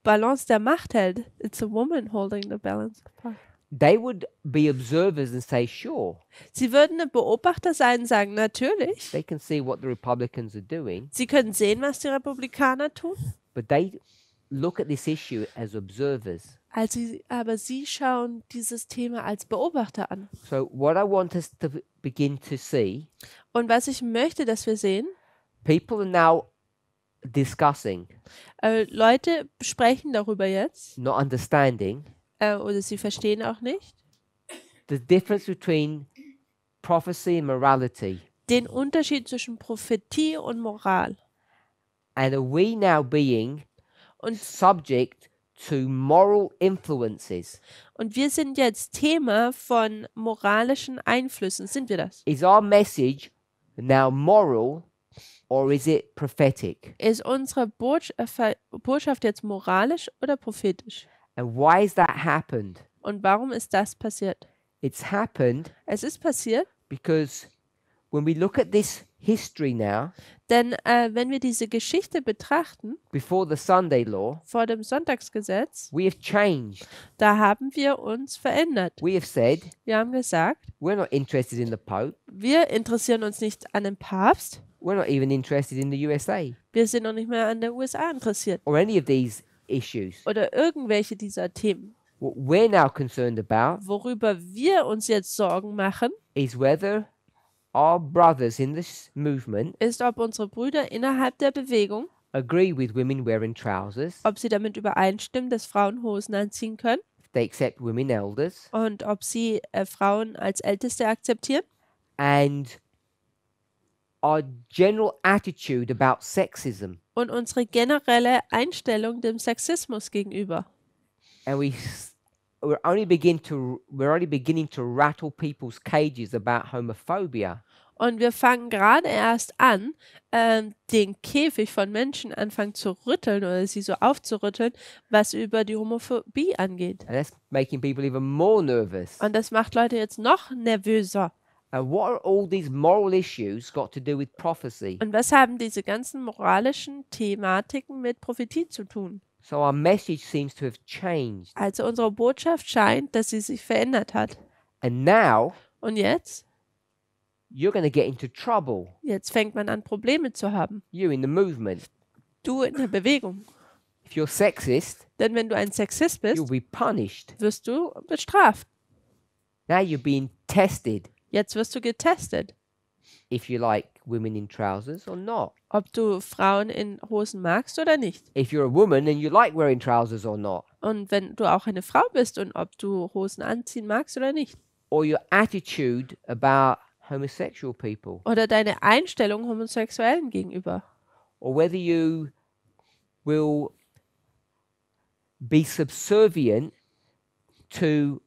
Balance der Macht hält, it's a woman holding the balance of power. they would be observers and say, sure, Sie würden ein Beobachter sein und sagen, natürlich, they can see what the Republicans are doing, sie können sehen, was die Republikaner tun, but they look at this issue as observers. aber sie schauen dieses Thema als Beobachter an. So what I want us to begin to see, Und was ich möchte, dass wir sehen, people are now discussing, Leute sprechen darüber jetzt, not understanding, oder sie verstehen auch nicht, the difference between prophecy and morality. den Unterschied zwischen Prophetie und Moral. And are we now being Und subject to moral influences? Und wir sind jetzt Thema von moralischen Einflüssen. Sind wir das? Is our message now moral or is it prophetic? Ist unsere Botschaft jetzt moralisch oder prophetisch? And why has that happened? Und warum ist das passiert? It's happened Es ist passiert, because when we look at this history now, denn wenn wir diese Geschichte betrachten, before the Sunday law, vor dem Sonntagsgesetz, we have changed. da haben wir uns verändert. We have said Wir haben gesagt, we're not interested in the Pope. wir interessieren uns nicht an den Papst, We're not even interested in the USA wir sind noch nicht mehr an der USA interessiert or any of these issues. oder irgendwelche dieser Themen. What we're now concerned about Worüber wir uns jetzt Sorgen machen, is whether our brothers in this movement ist, ob unsere Brüder innerhalb der Bewegung, agree with women wearing trousers, ob sie damit übereinstimmen, dass Frauen Hosen anziehen können if they accept women elders, und ob sie Frauen als Älteste akzeptieren and our general attitude about sexism. und unsere generelle Einstellung dem Sexismus gegenüber. And we're only beginning to rattle people's cages about homophobia. Und wir fangen gerade erst an, den Käfig von Menschen anfangen zu rütteln oder sie so aufzurütteln, was über die Homophobie angeht. And that's making people even more nervous. Und das macht Leute jetzt noch nervöser. And what are all these moral issues got to do with prophecy? Und was haben diese ganzen moralischen Thematiken mit Prophetie zu tun? So our message seems to have changed. Also unsere Botschaft scheint, dass sie sich verändert hat. And now Und jetzt? you're going to get into trouble. Jetzt fängt man an, Probleme zu haben. You in the movement. Du in der Bewegung. If you're sexist, Denn wenn du ein Sexist bist, you'll be punished. wirst du bestraft. Now you're being tested Jetzt wirst du getestet, if you like women in trousers or not. ob du Frauen in Hosen magst oder nicht. If you're a woman and you like wearing trousers or not. Und wenn du auch eine Frau bist und ob du Hosen anziehen magst oder nicht. Or your attitude about homosexual people. Oder deine Einstellung Homosexuellen gegenüber. Or whether you will be subservient to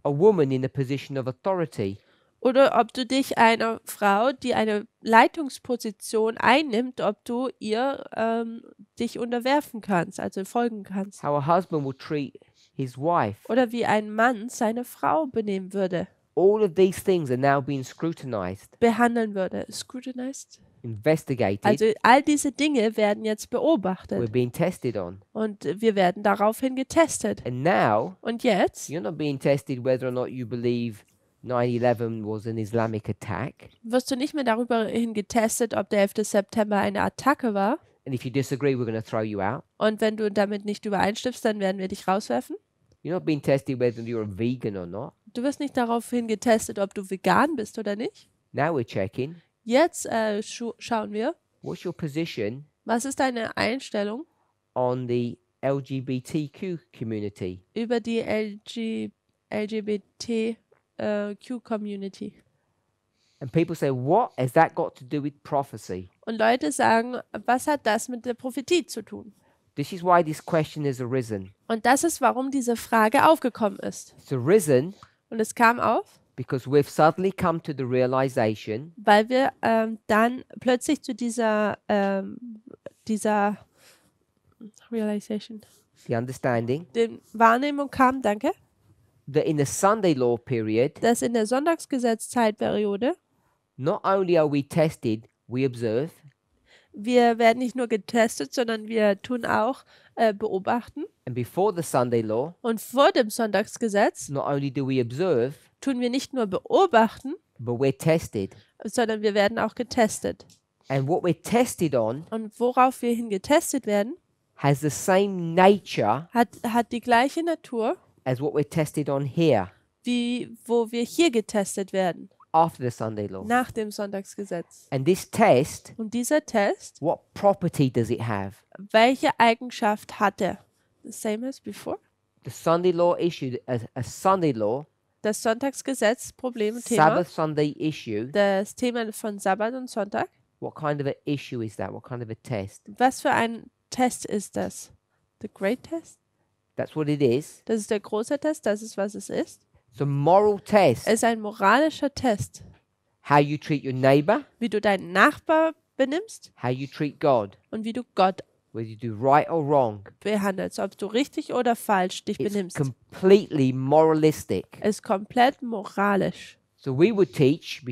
a woman in a position of authority. Oder ob du dich einer Frau, die eine Leitungsposition einnimmt, ob du ihr dich unterwerfen kannst, also folgen kannst. How a husband will treat his wife. Oder wie ein Mann seine Frau benehmen würde, All of these things are now being scrutinized, behandeln würde. Scrutinized? investigated. Also all diese Dinge werden jetzt We're beobachtet being tested on. und wir werden daraufhin getestet. And now Und jetzt you're not being tested whether or not you believe 9/11 was an Islamic attack. wirst du nicht mehr darüber hin getestet, ob der 11. September eine Attacke war. And if you disagree, we're going to throw you out. Und wenn du damit nicht übereinstimmst, dann werden wir dich rauswerfen. You're not being tested whether you're a vegan or not. Du wirst nicht darauf hin getestet, ob du vegan bist oder nicht. Now we're checking. Jetzt schauen wir, What's your position was ist deine Einstellung on the LGBTQ community? über die LGBTQ-Community. And people say, what has that got to do with prophecy? Und Leute sagen, was hat das mit der Prophetie zu tun? This is why this question has arisen. Und das ist, warum diese Frage aufgekommen ist. It's arisen Und es kam auf, because we've suddenly come to the realization weil wir dann plötzlich zu dieser Realization, the understanding den Wahrnehmung kam, danke, that in the Sunday law period, dass in der Sonntagsgesetzzeitperiode not only are we tested, we observe, wir werden nicht nur getestet, sondern wir tun auch beobachten. and before the Sunday law, Und vor dem Sonntagsgesetz not only do we observe, tun wir nicht nur beobachten, but we're tested. sondern wir werden auch getestet. And what we're tested on Und worauf wir hin getestet werden, has the same nature hat die gleiche Natur, as what we're tested on here wie wo wir hier getestet werden, after the Sunday law. nach dem Sonntagsgesetz. And this test, Und dieser Test, what property does it have? welche Eigenschaft hat er? The same as before? The Sunday law issue, a Sunday law, Das Sonntagsgesetz, Problem, Thema, Sabbath Sunday issue, das Thema von Sabbat und Sonntag. what kind of an issue is that? What kind of a test? Was für ein Test ist das? The Great Test? That's what it is. Das ist der große Test, das ist, was es ist. It's a moral test. Es ist ein moralischer Test, How you treat your neighbor, wie du deinen Nachbar benimmst how you treat God, und wie du Gott whether you do right or wrong. behandelst, ob du richtig oder falsch dich It's benimmst. completely moralistic. Es ist komplett moralisch. So we would teach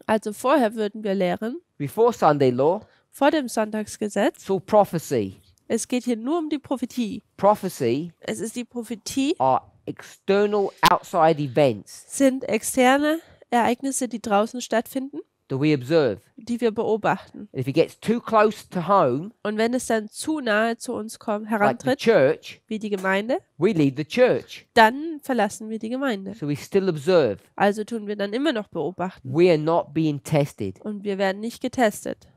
Also vorher würden wir lehren, before Sunday law, vor dem Sonntagsgesetz, it's all prophecy. es geht hier nur um die Prophetie. Prophecy Es ist die Prophetie, are external outside events sind externe Ereignisse, die draußen stattfinden, that we observe. die wir beobachten. If it gets too close to home, Und wenn es dann zu nahe zu uns kommt, like the herantritt, church, wie die Gemeinde, we leave the church. dann verlassen wir die Gemeinde. So we still observe. Also tun wir dann immer noch beobachten. We are not being tested Und wir werden nicht getestet,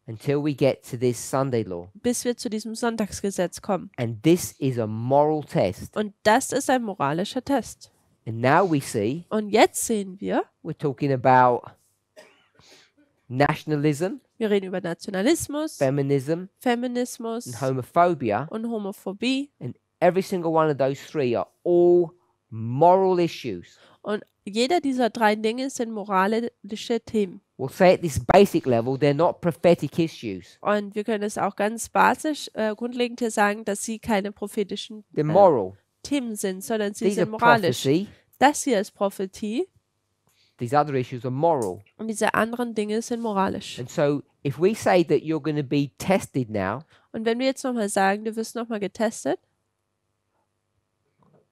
until we get to this Sunday law. bis wir zu diesem Sonntagsgesetz kommen. And this is a moral test. Und das ist ein moralischer Test. And now we see Und jetzt sehen wir, we're talking about nationalism, wir reden über Nationalismus, feminism, Feminismus and homophobia. und Homophobie. And every single one of those three are all moral issues. Und jeder dieser drei Dinge sind moralische Themen. We'll say at this basic level, they're not prophetic issues. Und wir können es auch ganz basisch, grundlegend hier sagen, dass sie keine prophetischen They're moral. Themen sind, sondern sie These are sind moralisch. prophecy. Das hier ist Prophetie These other issues are moral. und diese anderen Dinge sind moralisch. And so if we say that you're going to be tested now, Und wenn wir jetzt nochmal sagen, du wirst nochmal getestet,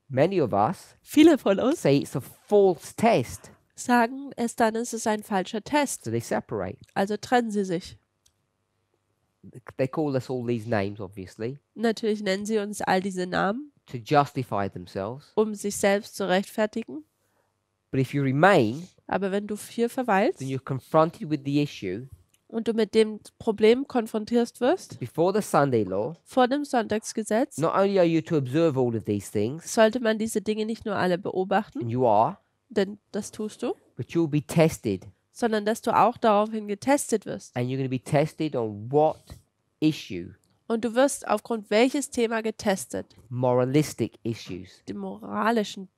many of us viele von uns say it's a false test. sagen es dann, ist es ein falscher Test. So they separate. Also trennen sie sich. They call us all these names, obviously, Natürlich nennen sie uns all diese Namen, to justify themselves. um sich selbst zu rechtfertigen. But if you remain, Aber wenn du hier verweilst then you're confronted with the issue und du mit dem Problem konfrontiert wirst, before the Sunday law. vor dem Sonntagsgesetz, Not only are you to observe all of these things, sollte man diese Dinge nicht nur alle beobachten, and you are, denn das tust du, but you'll be tested. sondern dass du auch daraufhin getestet wirst. And you're going to be tested on what issue? Und du wirst aufgrund welches Thema getestet? Moralistic issues. Die moralischen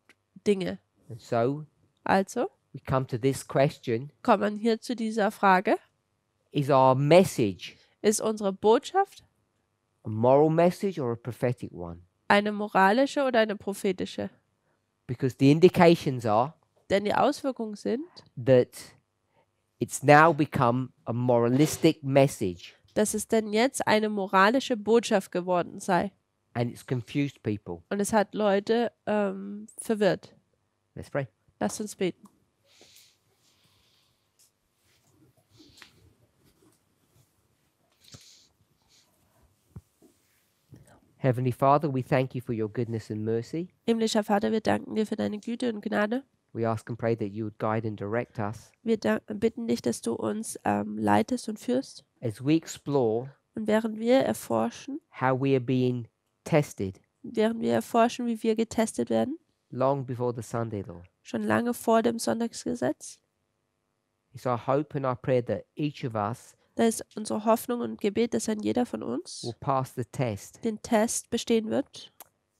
Dinge. And so Also we come to this question: kommt man hier zu dieser Frage, is our message ist unsere Botschaft a moral message or a prophetic one? eine moralische oder eine prophetische? Because the indications are Denn die Auswirkungen sind, that it's now become a moralistic message dass es denn jetzt eine moralische Botschaft geworden sei. and it's confused people. Und es hat Leute verwirrt. Let's pray. Lasst uns beten. Heavenly Father, we thank you for your goodness and mercy. Himmlischer Vater, wir danken dir für deine Güte und Gnade. We ask and pray that you would guide and direct us Wir bitten dich, dass du uns leitest und führst. as we explore Und während wir erforschen, how we are being tested wie wir getestet werden, long before the Sunday law. schon lange vor dem Sonntagsgesetz, It's our hope and our prayer that each of us da ist unsere Hoffnung und Gebet, dass ein jeder von uns will pass the test. den Test bestehen wird.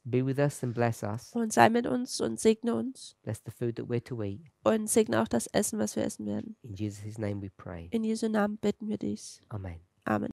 Be with us and bless us. Und sei mit uns und segne uns Bless the food that we're to eat. und segne auch das Essen, was wir essen werden. In Jesus' name we pray. In Jesu Namen bitten wir dies. Amen. Amen.